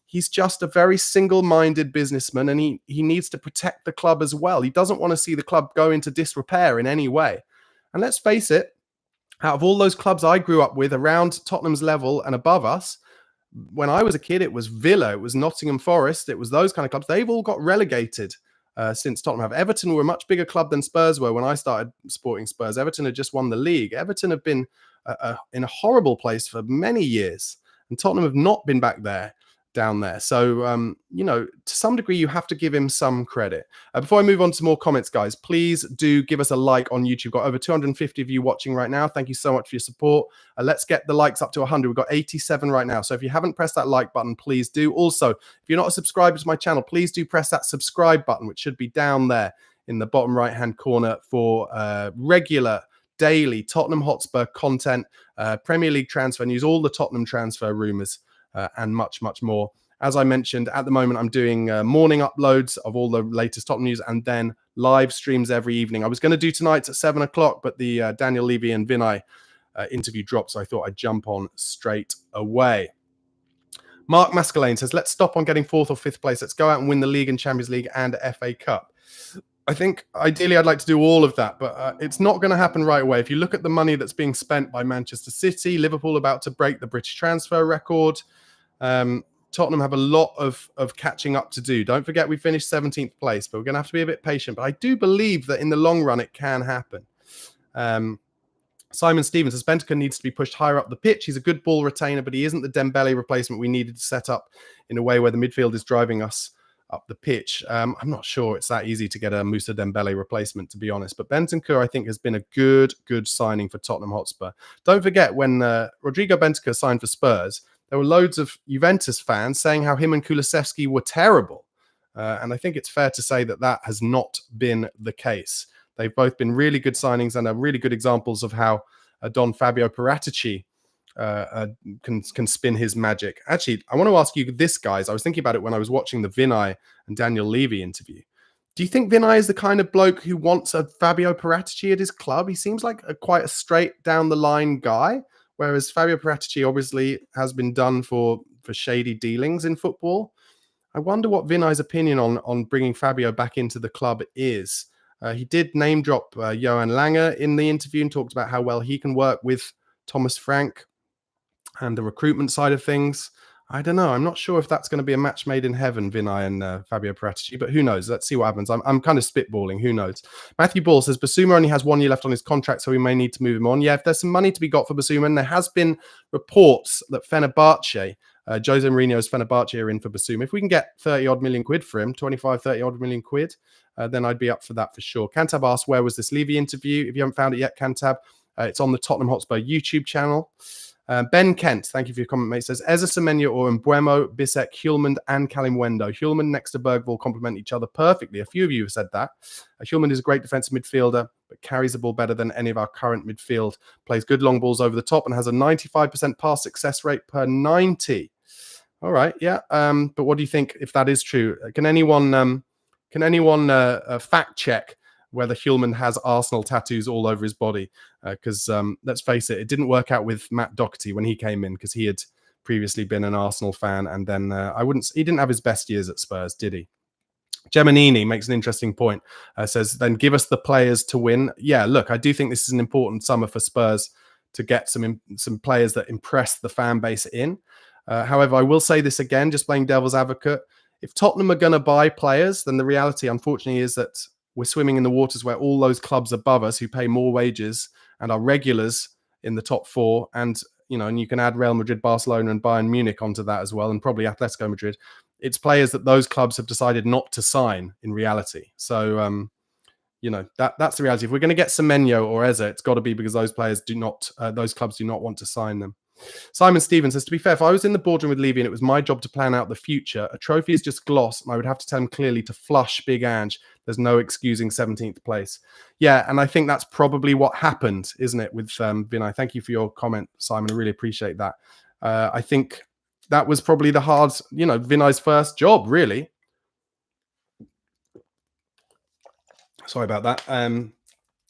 He's just a very single-minded businessman, and he needs to protect the club as well. He doesn't want to see the club go into disrepair in any way. And let's face it, out of all those clubs I grew up with around Tottenham's level and above us, when I was a kid, it was Villa, it was Nottingham Forest, it was those kind of clubs. They've all got relegated since Tottenham have. Everton were a much bigger club than Spurs were when I started supporting Spurs. Everton had just won the league. Everton have been in a horrible place for many years, and Tottenham have not been back there. Down there. So, to some degree, you have to give him some credit. Before I move on to more comments, guys, please do give us a like on YouTube. We've got over 250 of you watching right now. Thank you so much for your support. Let's get the likes up to 100. We've got 87 right now. So if you haven't pressed that like button, please do. Also, if you're not a subscriber to my channel, please do press that subscribe button, which should be down there in the bottom right-hand corner, for regular daily Tottenham Hotspur content, Premier League transfer news, all the Tottenham transfer rumours, and much, much more. As I mentioned, at the moment, I'm doing morning uploads of all the latest Tottenham news, and then live streams every evening. I was going to do tonight's at 7 o'clock, but the Daniel Levy and Vinai interview dropped, so I thought I'd jump on straight away. Mark Mascalane says, let's stop on getting 4th or 5th place. Let's go out and win the league and Champions League and FA Cup. I think ideally I'd like to do all of that, but it's not going to happen right away. If you look at the money that's being spent by Manchester City, Liverpool about to break the British transfer record, Tottenham have a lot of catching up to do. Don't forget we finished 17th place, but we're going to have to be a bit patient. But I do believe that in the long run it can happen. Simon Stevens says Bentancur needs to be pushed higher up the pitch. He's a good ball retainer, but he isn't the Dembele replacement we needed to set up in a way where the midfield is driving us up the pitch. I'm not sure it's that easy to get a Moussa Dembele replacement, to be honest. But Bentancur, I think, has been a good signing for Tottenham Hotspur. Don't forget, when Rodrigo Bentancur signed for Spurs, there were loads of Juventus fans saying how him and Kulusevski were terrible. And I think it's fair to say that that has not been the case. They've both been really good signings and are really good examples of how Don Fabio Paratici can spin his magic. Actually, I want to ask you this, guys. I was thinking about it when I was watching the Vinai and Daniel Levy interview. Do you think Vinai is the kind of bloke who wants a Fabio Paratici at his club? He seems like quite a straight down the line guy, whereas Fabio Paratici obviously has been done for shady dealings in football. I wonder what Vinai's opinion on bringing Fabio back into the club is. He did name drop Johan Lange in the interview and talked about how well he can work with Thomas Frank and the recruitment side of things. I don't know. I'm not sure if that's going to be a match made in heaven, Vinai and Fabio Paratici, but who knows? Let's see what happens. I'm kind of spitballing. Who knows? Matthew Ball says Basuma only has 1 year left on his contract, so we may need to move him on. Yeah, if there's some money to be got for Basuma, and there has been reports that Fenerbahce, Jose Mourinho's Fenerbahce are in for Basuma. If we can get 30-odd million quid for him, 25, 30-odd million quid, then I'd be up for that for sure. Cantab asks, where was this Levy interview? If you haven't found it yet, Cantab, it's on the Tottenham Hotspur YouTube channel. Ben Kent, thank you for your comment, mate, says Eza Semenyo or Mbuemo, Bisek, Hjulmand, and Kalimwendo. Hjulmand next to Bergvall complement each other perfectly. A few of you have said that. Hjulmand is a great defensive midfielder, but carries the ball better than any of our current midfield. Plays good long balls over the top and has a 95% pass success rate per 90. All right, yeah. But what do you think if that is true? Can anyone fact check whether Hjulmand has Arsenal tattoos all over his body? Because let's face it, it didn't work out with Matt Doherty when he came in, because he had previously been an Arsenal fan, and then he didn't have his best years at Spurs, did he? Geminini makes an interesting point. Says, then give us the players to win. Yeah, look, I do think this is an important summer for Spurs to get some players that impress the fan base in. However, I will say this again, just playing devil's advocate. If Tottenham are going to buy players, then the reality, unfortunately, is that we're swimming in the waters where all those clubs above us who pay more wages and are regulars in the top four, and and you can add Real Madrid, Barcelona, and Bayern Munich onto that as well, and probably Atletico Madrid. It's players that those clubs have decided not to sign in reality. So, that's the reality. If we're going to get Semenyo or Eze, it's got to be because those clubs do not want to sign them. Simon Stevens says, to be fair, if I was in the boardroom with Levy and it was my job to plan out the future, a trophy is just gloss, and I would have to tell him clearly to flush Big Ange. There's no excusing 17th place. Yeah, and I think that's probably what happened, isn't it, with Vinai? Thank you for your comment, Simon. I really appreciate that. I think that was probably the hard, Vinai's first job, really. Sorry about that.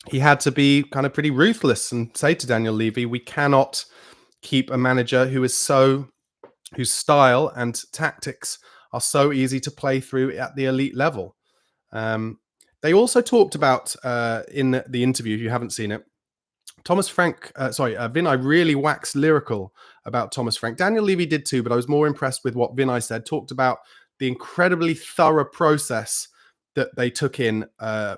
He had to be kind of pretty ruthless and say to Daniel Levy, we cannot keep a manager whose style and tactics are so easy to play through at the elite level. They also talked about in the interview, if you haven't seen it, Vinai really waxed lyrical about Thomas Frank. Daniel Levy did too, but I was more impressed with what Vinai said. Talked about the incredibly thorough process that they took in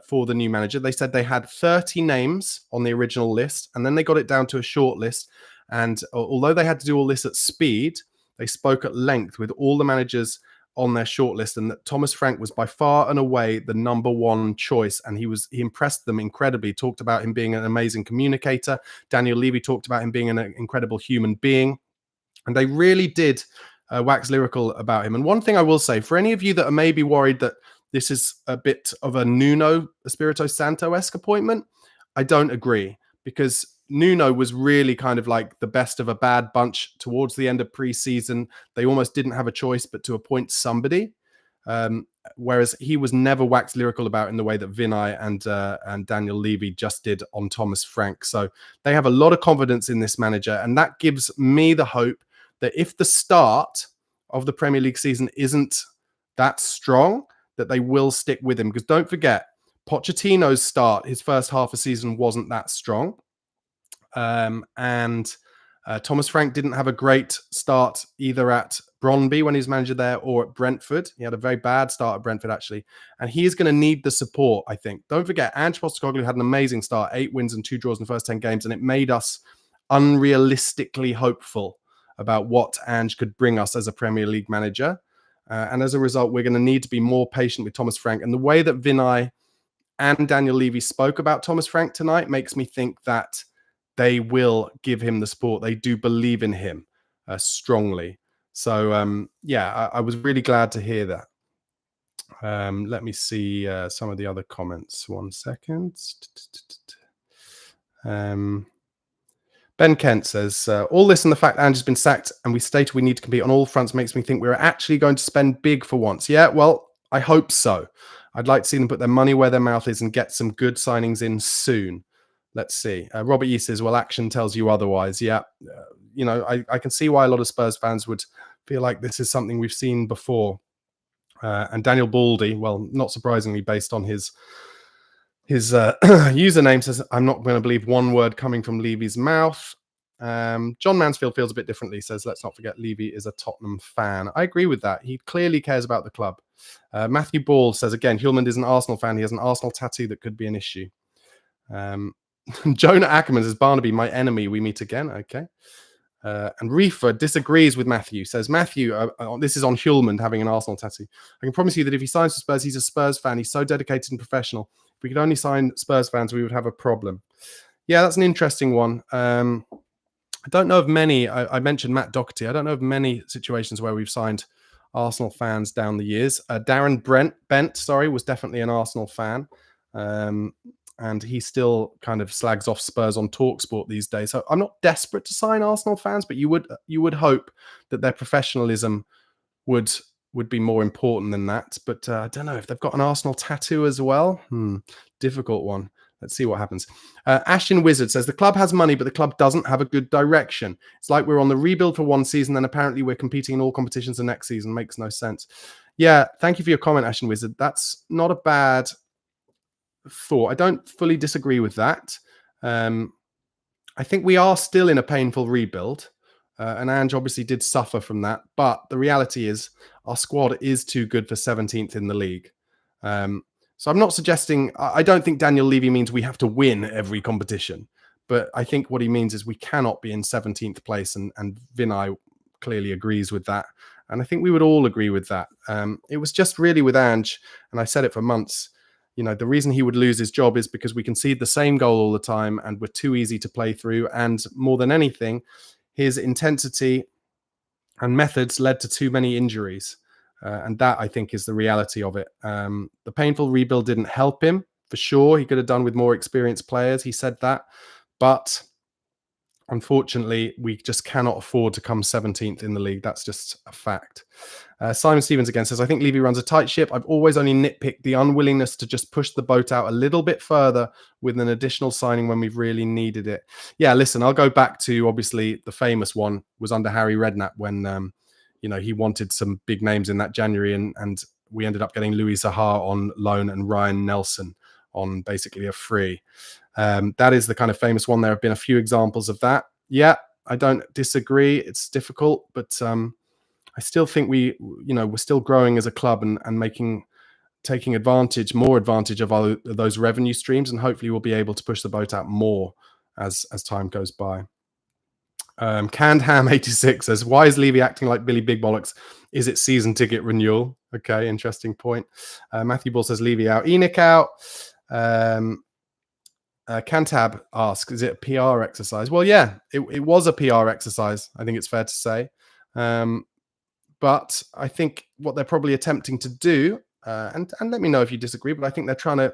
for the new manager. They said they had 30 names on the original list, and then they got it down to a short list. And although they had to do all this at speed, they spoke at length with all the managers on their shortlist, and that Thomas Frank was by far and away the number one choice. And he impressed them incredibly. Talked about him being an amazing communicator. Daniel Levy talked about him being an incredible human being. And they really did wax lyrical about him. And one thing I will say, for any of you that are maybe worried that this is a bit of a Nuno Espirito Santo-esque appointment, I don't agree, because Nuno was really kind of like the best of a bad bunch towards the end of pre-season. They almost didn't have a choice but to appoint somebody, whereas he was never waxed lyrical about in the way that Vinai and Daniel Levy just did on Thomas Frank. So they have a lot of confidence in this manager, and that gives me the hope that if the start of the Premier League season isn't that strong, that they will stick with him. Because don't forget, Pochettino's start, his first half of season wasn't that strong. And Thomas Frank didn't have a great start either at Barnaby when he was manager there or at Brentford. He had a very bad start at Brentford, actually. And he is going to need the support, I think. Don't forget, Ange Postecoglou had an amazing start, 8 wins and 2 draws in the first 10 games, and it made us unrealistically hopeful about what Ange could bring us as a Premier League manager. And as a result, we're going to need to be more patient with Thomas Frank. And the way that Vinai and Daniel Levy spoke about Thomas Frank tonight makes me think that they will give him the support. They do believe in him strongly. So, I was really glad to hear that. Let me see some of the other comments. 1 second. Ben Kent says, all this and the fact Ange has been sacked and we stated we need to compete on all fronts makes me think we're actually going to spend big for once. Yeah, well, I hope so. I'd like to see them put their money where their mouth is and get some good signings in soon. Let's see. Robert Yee says, well, action tells you otherwise. Yeah, I can see why a lot of Spurs fans would feel like this is something we've seen before. And Daniel Baldy, well, not surprisingly, based on his username, says, I'm not going to believe one word coming from Levy's mouth. John Mansfield feels a bit differently, says, let's not forget Levy is a Tottenham fan. I agree with that. He clearly cares about the club. Matthew Ball says, again, Heung-Min is an Arsenal fan. He has an Arsenal tattoo that could be an issue. Jonah Ackerman says, Barnaby, my enemy, we meet again. Okay. And Reefer disagrees with Matthew, says, Matthew, this is on Heung-Min having an Arsenal tattoo. I can promise you that if he signs for Spurs, he's a Spurs fan. He's so dedicated and professional. If we could only sign Spurs fans, we would have a problem. Yeah, that's an interesting one. I don't know of many. I mentioned Matt Doherty. I don't know of many situations where we've signed Arsenal fans down the years. Darren Bent, was definitely an Arsenal fan. And he still kind of slags off Spurs on TalkSport these days. So I'm not desperate to sign Arsenal fans, but you would hope that their professionalism would be more important than that. But I don't know if they've got an Arsenal tattoo as well. Difficult one. Let's see what happens. Ashton Wizard says, the club has money, but the club doesn't have a good direction. It's like we're on the rebuild for one season, then apparently we're competing in all competitions the next season. Makes no sense. Yeah, thank you for your comment, Ashton Wizard. That's not a bad thought. I don't fully disagree with that. I think we are still in a painful rebuild. And Ange obviously did suffer from that. But the reality is our squad is too good for 17th in the league. So I'm not suggesting, I don't think Daniel Levy means we have to win every competition. But I think what he means is we cannot be in 17th place. And Vinai clearly agrees with that. And I think we would all agree with that. It was just really with Ange, and I said it for months, the reason he would lose his job is because we concede the same goal all the time and we're too easy to play through. And more than anything, his intensity and methods led to too many injuries. And that, I think, is the reality of it. The painful rebuild didn't help him, for sure. He could have done with more experienced players. He said that. But unfortunately, we just cannot afford to come 17th in the league. That's just a fact. Simon Stevens again says, I think Levy runs a tight ship. I've always only nitpicked the unwillingness to just push the boat out a little bit further with an additional signing when we've really needed it. Yeah, listen, I'll go back to, obviously, the famous one was under Harry Redknapp when, he wanted some big names in that January and we ended up getting Louis Zaha on loan and Ryan Nelson on basically a free. That is the kind of famous one. There have been a few examples of that. Yeah, I don't disagree. It's difficult, but I still think we're still growing as a club and taking more advantage of those revenue streams, and hopefully we'll be able to push the boat out more as time goes by. Canned Ham 86 says, why is Levy acting like Billy Big Bollocks? Is it season ticket renewal? Okay, interesting point. Matthew Ball says, Levy out, Enoch out. Cantab asks, is it a PR exercise? Well, yeah, it was a PR exercise, I think it's fair to say. But I think what they're probably attempting to do, and let me know if you disagree, but I think they're trying to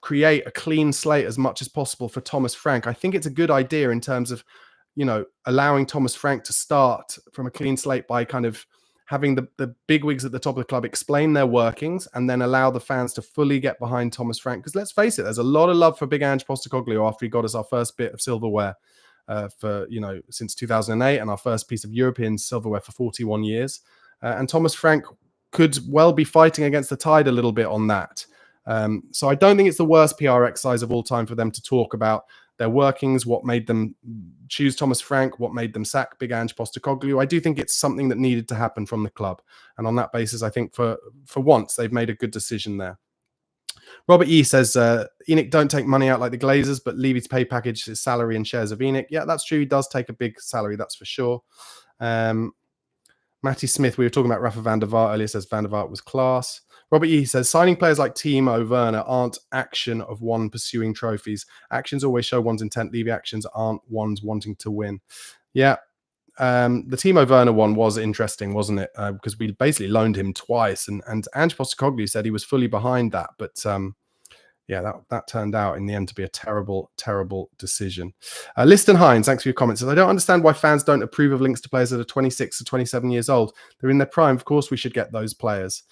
create a clean slate as much as possible for Thomas Frank. I think it's a good idea in terms of, allowing Thomas Frank to start from a clean slate by kind of having the bigwigs at the top of the club explain their workings and then allow the fans to fully get behind Thomas Frank. Because let's face it, there's a lot of love for Big Ange Postecoglou after he got us our first bit of silverware since 2008 and our first piece of European silverware for 41 years. And Thomas Frank could well be fighting against the tide a little bit on that. So I don't think it's the worst PR exercise of all time for them to talk about their workings, what made them choose Thomas Frank, what made them sack Big Ange Postecoglou. I do think it's something that needed to happen from the club. And on that basis, I think for once, they've made a good decision there. Robert E says, Enoch don't take money out like the Glazers, but Levy's pay package is salary and shares of Enoch. Yeah, that's true. He does take a big salary, that's for sure. Matty Smith, we were talking about Rafa van der Vaart earlier, says Van der Vaart was class. Robert E says, signing players like Timo Werner aren't action of one pursuing trophies. Actions always show one's intent. Levy actions aren't one's wanting to win. Yeah. The Timo Werner one was interesting, wasn't it? Because we basically loaned him twice, and Ange Postecoglou said he was fully behind that. But that turned out in the end to be a terrible, terrible decision. Liston Hines, thanks for your comments. Says, I don't understand why fans don't approve of links to players that are 26 to 27 years old. They're in their prime. Of course, we should get those players.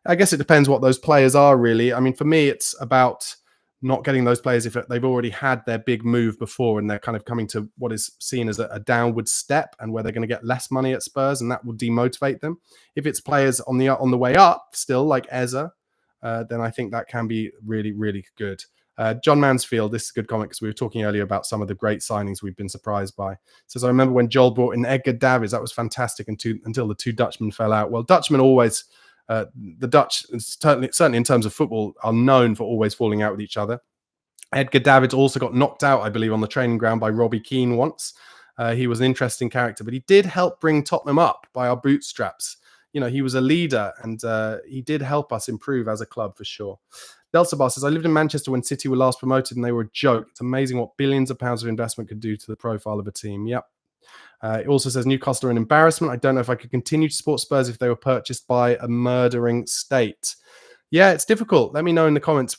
I guess it depends what those players are, really. I mean, for me, it's about not getting those players if they've already had their big move before and they're kind of coming to what is seen as a downward step and where they're going to get less money at Spurs, and that will demotivate them. If it's players on the way up still, like Eza, then I think that can be really, really good. John Mansfield, this is a good comment because we were talking earlier about some of the great signings we've been surprised by. Says, I remember when Joel brought in Edgar Davids, that was fantastic until the two Dutchmen fell out. Well, Dutchmen always... the Dutch, certainly in terms of football, are known for always falling out with each other. Edgar Davids also got knocked out, I believe, on the training ground by Robbie Keane once. He was an interesting character, but he did help bring Tottenham up by our bootstraps. He was a leader and he did help us improve as a club for sure. Delta Bar says, I lived in Manchester when City were last promoted and they were a joke. It's amazing what billions of pounds of investment could do to the profile of a team. Yep. It also says Newcastle are an embarrassment. I don't know if I could continue to support Spurs if they were purchased by a murdering state. Yeah, it's difficult. Let me know in the comments.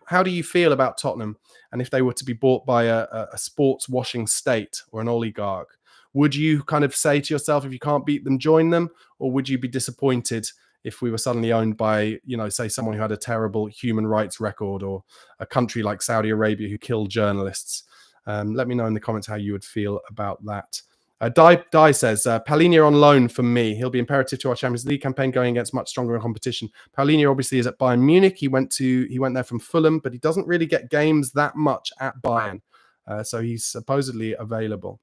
How do you feel about Tottenham? And if they were to be bought by a sports washing state or an oligarch, would you kind of say to yourself, if you can't beat them, join them? Or would you be disappointed if we were suddenly owned by, say someone who had a terrible human rights record, or a country like Saudi Arabia who killed journalists. Let me know in the comments how you would feel about that. Di says, Paulinho on loan for me. He'll be imperative to our Champions League campaign going against much stronger competition. Paulinho obviously is at Bayern Munich. He went there from Fulham, but he doesn't really get games that much at Bayern. So he's supposedly available.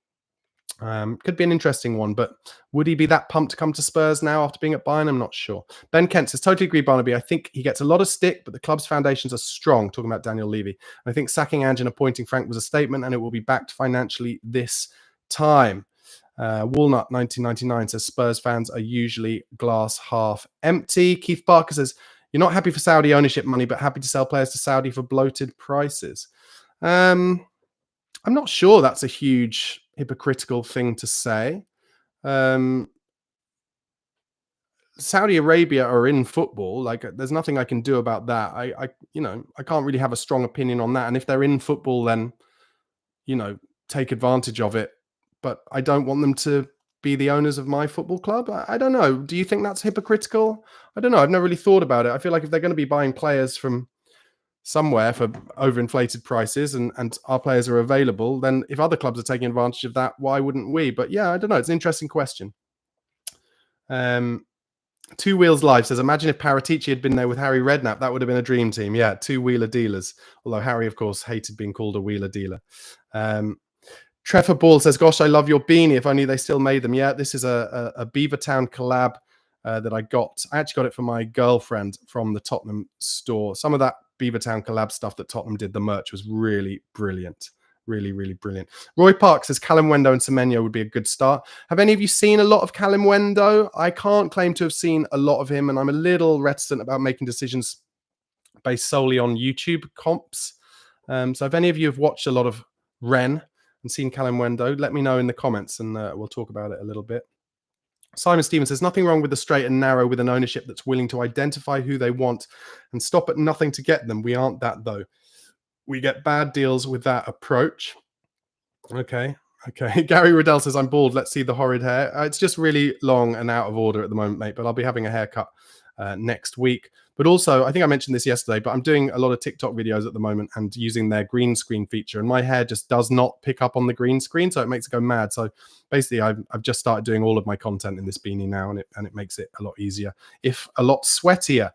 Could be an interesting one, but would he be that pumped to come to Spurs now after being at Bayern? I'm not sure. Ben Kent says, totally agree, Barnaby. I think he gets a lot of stick, but the club's foundations are strong, talking about Daniel Levy. I think sacking Ange and appointing Frank was a statement, and it will be backed financially this time. Walnut 1999 says, Spurs fans are usually glass half empty. Keith Barker says, you're not happy for Saudi ownership money, but happy to sell players to Saudi for bloated prices. I'm not sure that's a huge hypocritical thing to say. Saudi Arabia are in football. Like, there's nothing I can do about that. I can't really have a strong opinion on that. And if they're in football, then, take advantage of it. But I don't want them to be the owners of my football club. I don't know. Do you think that's hypocritical? I don't know. I've never really thought about it. I feel like if they're going to be buying players from somewhere for overinflated prices, and our players are available, then if other clubs are taking advantage of that, why wouldn't we? But yeah, I don't know. It's an interesting question. Two Wheels Live says, imagine if Paratici had been there with Harry Redknapp. That would have been a dream team. Yeah, two wheeler dealers. Although Harry, of course, hated being called a wheeler dealer. Trevor Ball says, gosh, I love your beanie. If only they still made them. Yeah, this is a Beavertown collab that I got. I actually got it for my girlfriend from the Tottenham store. Some of that Beavertown collab stuff that Tottenham did, the merch, was really brilliant. Really, really brilliant. Roy Park says Callum Wendo and Semenyo would be a good start. Have any of you seen a lot of Callum Wendo? I can't claim to have seen a lot of him, and I'm a little reticent about making decisions based solely on YouTube comps. So if any of you have watched a lot of Ren and seen Callum Wendo, let me know in the comments, and we'll talk about it a little bit. Simon Stevens says, nothing wrong with the straight and narrow with an ownership that's willing to identify who they want and stop at nothing to get them. We aren't that, though. We get bad deals with that approach. Okay. Gary Riddell says, I'm bald. Let's see the horrid hair. It's just really long and out of order at the moment, mate, but I'll be having a haircut next week. But also, I think I mentioned this yesterday, but I'm doing a lot of TikTok videos at the moment and using their green screen feature, and my hair just does not pick up on the green screen, so it makes it go mad. So basically, I've just started doing all of my content in this beanie now, and it makes it a lot easier, if a lot sweatier.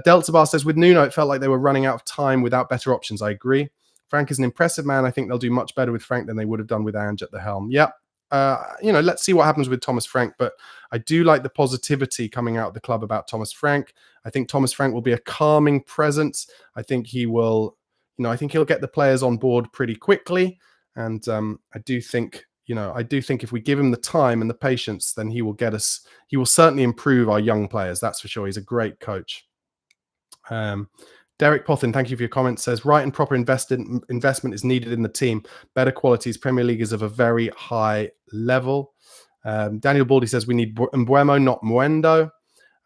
Delta Bar says, with Nuno, it felt like they were running out of time without better options. I agree. Frank is an impressive man. I think they'll do much better with Frank than they would have done with Ange at the helm. Yeah. Let's see what happens with Thomas Frank, but I do like the positivity coming out of the club about Thomas Frank. I think Thomas Frank will be a calming presence. I think he will, I think he'll get the players on board pretty quickly. And I do think if we give him the time and the patience, then he will certainly improve our young players. That's for sure. He's a great coach. Derek Pothin, thank you for your comment, says, right and proper investment is needed in the team. Better qualities. Premier League is of a very high level. Daniel Baldy says, we need Mbuemo, not Mwendo.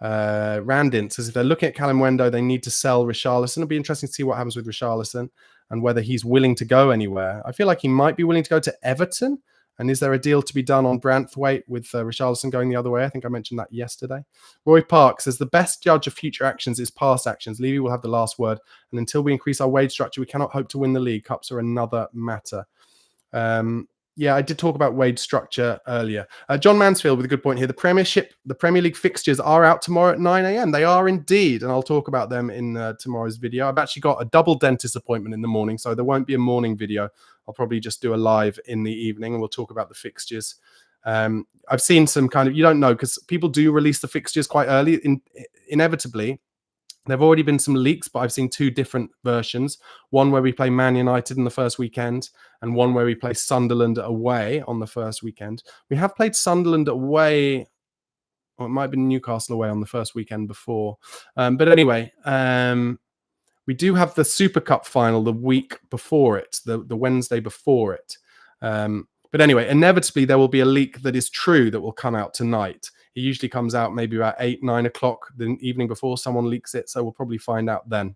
Randin says, if they're looking at Callum Wendo, they need to sell Richarlison. It'll be interesting to see what happens with Richarlison and whether he's willing to go anywhere. I feel like he might be willing to go to Everton. And is there a deal to be done on Branthwaite with Richarlison going the other way? I think I mentioned that yesterday. Roy Park says, the best judge of future actions is past actions. Levy will have the last word. And until we increase our wage structure, we cannot hope to win the league. Cups are another matter. Yeah, I did talk about wage structure earlier. John Mansfield with a good point here. The Premier League fixtures are out tomorrow at 9 a.m. They are indeed, and I'll talk about them in tomorrow's video. I've actually got a double dentist appointment in the morning, so there won't be a morning video. I'll probably just do a live in the evening, and we'll talk about the fixtures. I've seen some kind of, you don't know, because people do release the fixtures quite early. Inevitably, there have already been some leaks, but I've seen two different versions. One where we play Man United in the first weekend, and one where we play Sunderland away on the first weekend. We have played Sunderland away, or it might have been Newcastle away on the first weekend before. But anyway, we do have the Super Cup final the week before it, the Wednesday before it. But anyway, inevitably there will be a leak that is true that will come out tonight. It usually comes out maybe about 8, 9 o'clock the evening before someone leaks it. So we'll probably find out then.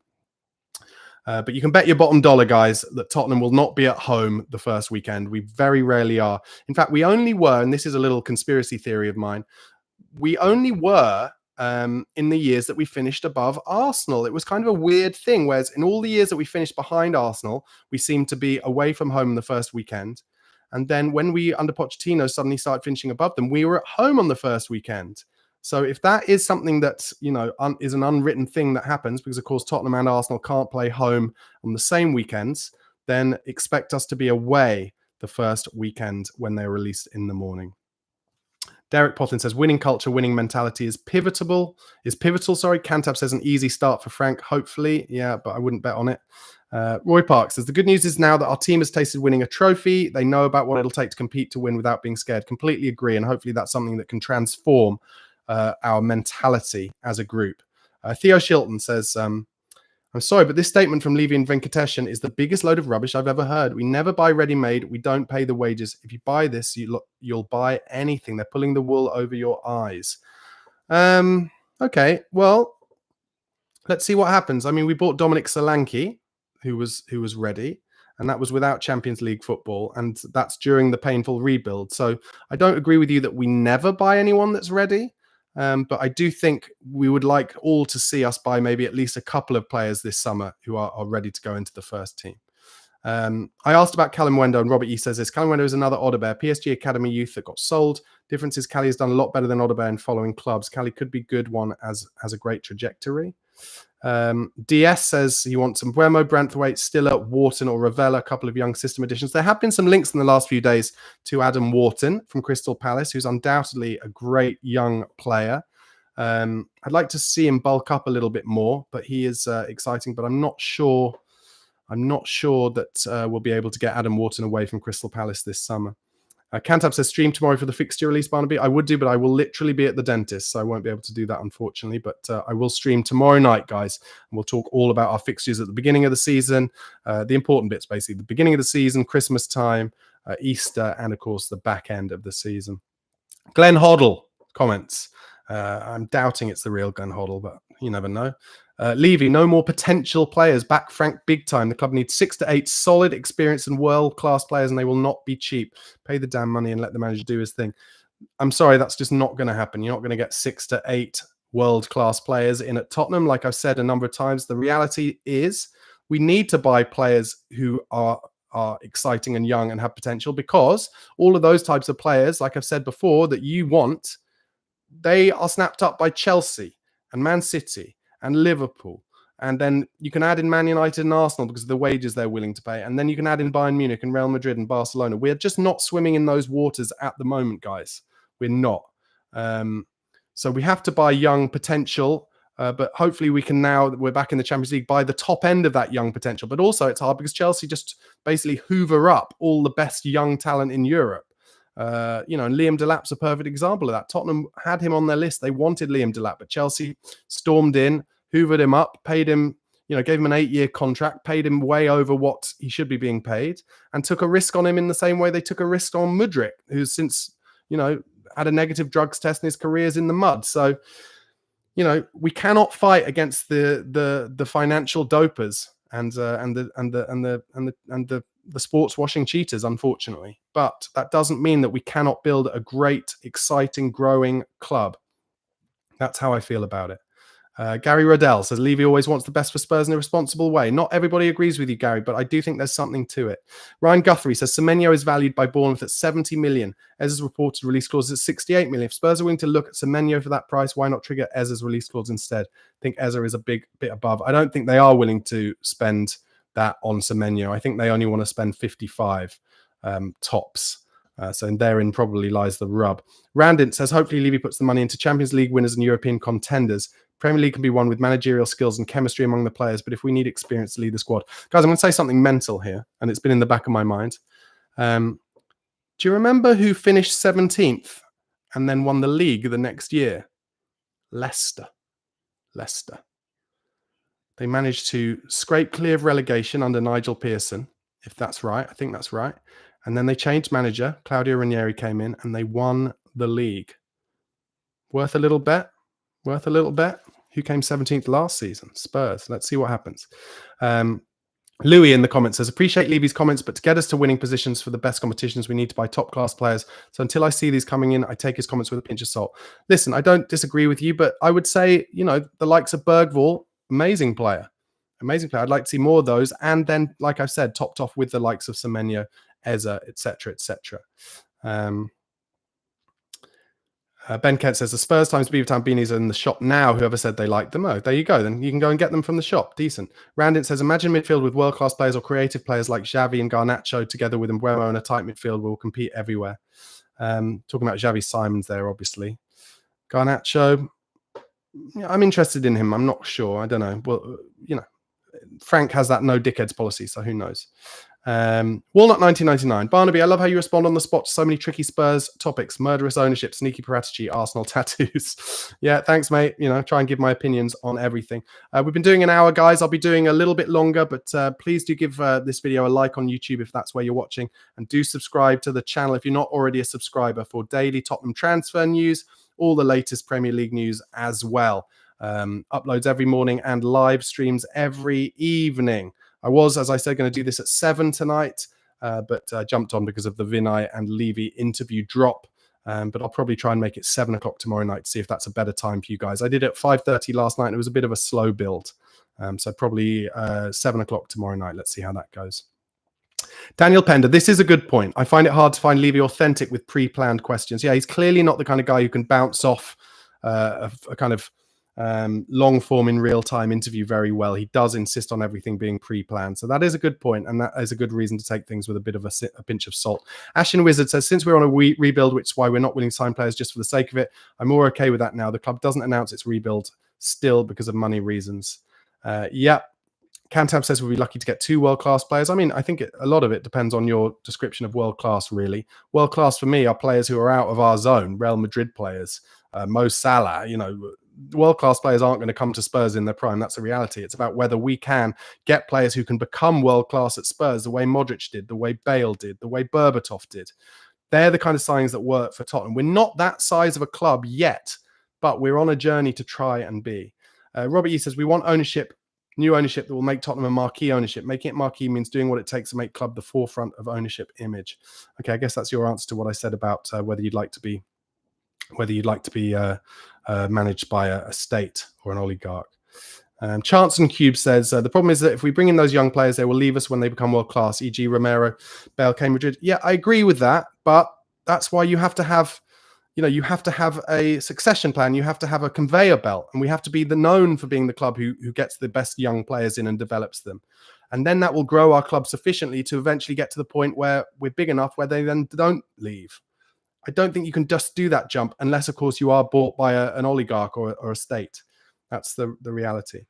But you can bet your bottom dollar, guys, that Tottenham will not be at home the first weekend. We very rarely are. In fact, we only were, and this is a little conspiracy theory of mine, we only were in the years that we finished above Arsenal. It was kind of a weird thing, whereas in all the years that we finished behind Arsenal, we seemed to be away from home in the first weekend. And then when we, under Pochettino, suddenly started finishing above them, we were at home on the first weekend. So if that is something that, is an unwritten thing that happens, because of course Tottenham and Arsenal can't play home on the same weekends, then expect us to be away the first weekend when they're released in the morning. Derek Potlin says, winning culture, winning mentality is pivotal. Cantab says, an easy start for Frank, hopefully. Yeah, but I wouldn't bet on it. Roy Park says, the good news is now that our team has tasted winning a trophy. They know about what it'll take to compete to win without being scared. Completely agree. And hopefully that's something that can transform our mentality as a group. Theo Shilton says, I'm sorry, but this statement from Levy and Venkatesan is the biggest load of rubbish I've ever heard. We never buy ready-made. We don't pay the wages. If you buy this, you'll buy anything. They're pulling the wool over your eyes. Okay, well, let's see what happens. I mean, we bought Dominic Solanke, who was ready, and that was without Champions League football, and that's during the painful rebuild. So I don't agree with you that we never buy anyone that's ready. But I do think we would like all to see us buy maybe at least a couple of players this summer who are ready to go into the first team. I asked about Callum Wendo, and Robert E says this. Callum Wendo is another Odebear, PSG Academy youth that got sold. Difference is Callie has done a lot better than Odebear in following clubs. Callie could be good one as a great trajectory. DS says he wants some Buemo, Branthwaite, Stiller, Wharton or Ravella, a couple of young system additions. There have been some links in the last few days to Adam Wharton from Crystal Palace, who's undoubtedly a great young player. I'd like to see him bulk up a little bit more, but he is exciting, but I'm not sure that we'll be able to get Adam Wharton away from Crystal Palace this summer. Cantab says, stream tomorrow for the fixture release, Barnaby. I would do, but I will literally be at the dentist, so I won't be able to do that, unfortunately. But I will stream tomorrow night, guys, and we'll talk all about our fixtures at the beginning of the season, the important bits, basically, the beginning of the season, Christmas time, Easter, and, of course, the back end of the season. Glenn Hoddle comments. I'm doubting it's the real Glenn Hoddle, but you never know. Levy, no more potential players. Back Frank big time. The club needs 6 to 8 solid, experienced and world-class players, and they will not be cheap. Pay the damn money and let the manager do his thing. I'm sorry, that's just not going to happen. You're not going to get 6 to 8 world-class players in at Tottenham. Like I've said a number of times, the reality is we need to buy players who are exciting and young and have potential, because all of those types of players, like I've said before, that you want, they are snapped up by Chelsea and Man City and Liverpool. And then you can add in Man United and Arsenal because of the wages they're willing to pay. And then you can add in Bayern Munich and Real Madrid and Barcelona. We're just not swimming in those waters at the moment, guys. We're not. So we have to buy young potential. But hopefully we can, now that we're back in the Champions League, buy the top end of that young potential. But also it's hard because Chelsea just basically hoover up all the best young talent in Europe. And Liam Delap's a perfect example of that. Tottenham had him on their list. They wanted Liam Delap, but Chelsea stormed in, hoovered him up, paid him, gave him an 8-year contract, paid him way over what he should be being paid, and took a risk on him in the same way they took a risk on Mudryk, who's since, had a negative drugs test and his career's in the mud. So, we cannot fight against the financial dopers and the sports washing cheaters, unfortunately. But that doesn't mean that we cannot build a great, exciting, growing club. That's how I feel about it. Gary Rodell says, Levy always wants the best for Spurs in a responsible way. Not everybody agrees with you, Gary, but I do think there's something to it. Ryan Guthrie says, Semenyo is valued by Bournemouth at 70 million. Ez's reported release clause is at 68 million. If Spurs are willing to look at Semenyo for that price, why not trigger Ez's release clause instead? I think Eze is a big bit above. I don't think they are willing to spend that on Semenyo. I think they only want to spend 55 tops. So therein probably lies the rub. Randint says, hopefully Levy puts the money into Champions League winners and European contenders. Premier League can be won with managerial skills and chemistry among the players, but if we need experience to lead the squad. Guys, I'm going to say something mental here, and it's been in the back of my mind. Do you remember who finished 17th and then won the league the next year? Leicester. They managed to scrape clear of relegation under Nigel Pearson, if that's right. I think that's right. And then they changed manager. Claudio Ranieri came in and they won the league. Worth a little bet? Who came 17th last season? Spurs. Let's see what happens. Louis in the comments says, appreciate Levy's comments, but to get us to winning positions for the best competitions, we need to buy top-class players. So until I see these coming in, I take his comments with a pinch of salt. Listen, I don't disagree with you, but I would say, the likes of Bergvall, amazing player. Amazing player. I'd like to see more of those. And then, like I've said, topped off with the likes of Semenyo, Eza, etc., etc. Ben Kent says, the Spurs times Beavertown beanies are in the shop now. Whoever said they liked them. Oh, there you go. Then you can go and get them from the shop. Decent. Randit says, imagine midfield with world-class players or creative players like Xavi and Garnacho together with Mbeumo and a tight midfield will compete everywhere. Talking about Xavi Simons there, obviously. Garnacho, I'm interested in him. I'm not sure. I don't know. Well, Frank has that no dickheads policy, so who knows? Walnut 1999. Barnaby, I love how you respond on the spot to so many tricky Spurs topics: murderous ownership, sneaky strategy, Arsenal tattoos. Yeah, thanks, mate. Try and give my opinions on everything. We've been doing an hour, guys. I'll be doing a little bit longer, but please do give this video a like on YouTube if that's where you're watching, and do subscribe to the channel if you're not already a subscriber for daily Tottenham transfer news, all the latest Premier League news as well. Uploads every morning and live streams every evening. I was, as I said, going to do this at 7 tonight, but jumped on because of the Vinai and Levy interview drop. But I'll probably try and make it 7 o'clock tomorrow night to see if that's a better time for you guys. I did it at 5:30 last night, and it was a bit of a slow build. So probably 7 o'clock tomorrow night. Let's see how that goes. Daniel Pender, this is a good point. I find it hard to find Levy authentic with pre-planned questions. Yeah, he's clearly not the kind of guy who can bounce off a kind of long form in real time interview very well. He does insist on everything being pre-planned, so that is a good point, and that is a good reason to take things with a bit of a pinch of salt. Ashen Wizard says, since we're on a rebuild, which is why we're not willing to sign players just for the sake of it, I'm more okay with that now. The club doesn't announce its rebuild still because of money reasons. Cantab says we'll be lucky to get 2 world-class players. I mean, I think a lot of it depends on your description of world-class, really. World-class for me are players who are out of our zone, Real Madrid players, Mo Salah. World-class players aren't going to come to Spurs in their prime. That's a reality. It's about whether we can get players who can become world-class at Spurs the way Modric did, the way Bale did, the way Berbatov did. They're the kind of signings that work for Tottenham. We're not that size of a club yet, but we're on a journey to try and be. Robert E says, we want ownership, new ownership that will make Tottenham a marquee ownership. Making it marquee means doing what it takes to make club the forefront of ownership image. Okay, I guess that's your answer to what I said about whether you'd like to be managed by a state or an oligarch. Chance and Cube says, the problem is that if we bring in those young players, they will leave us when they become world-class, e.g. Romero, Bale, Madrid. Yeah, I agree with that, but that's why you have to have a succession plan. You have to have a conveyor belt, and we have to be known for being the club who gets the best young players in and develops them. And then that will grow our club sufficiently to eventually get to the point where we're big enough where they then don't leave. I don't think you can just do that jump unless, of course, you are bought by an oligarch or a state. That's the reality.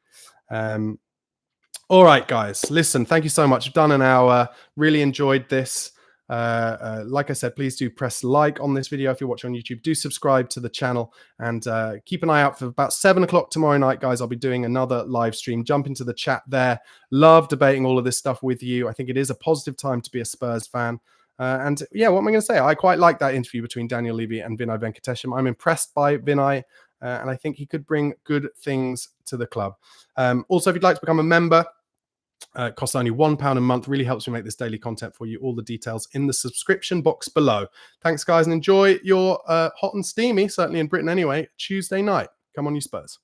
All right, guys. Listen, thank you so much. I've done an hour. Really enjoyed this. Like I said, please do press like on this video if you're watching on YouTube. Do subscribe to the channel, and keep an eye out for about 7 o'clock tomorrow night, guys. I'll be doing another live stream. Jump into the chat there. Love debating all of this stuff with you. I think it is a positive time to be a Spurs fan. And yeah, what am I going to say? I quite like that interview between Daniel Levy and Vinai Venkatesham. I'm impressed by Vinai, and I think he could bring good things to the club. Also, if you'd like to become a member, it costs only £1 a month. Really helps me make this daily content for you. All the details in the subscription box below. Thanks, guys, and enjoy your hot and steamy, certainly in Britain anyway, Tuesday night. Come on, you Spurs.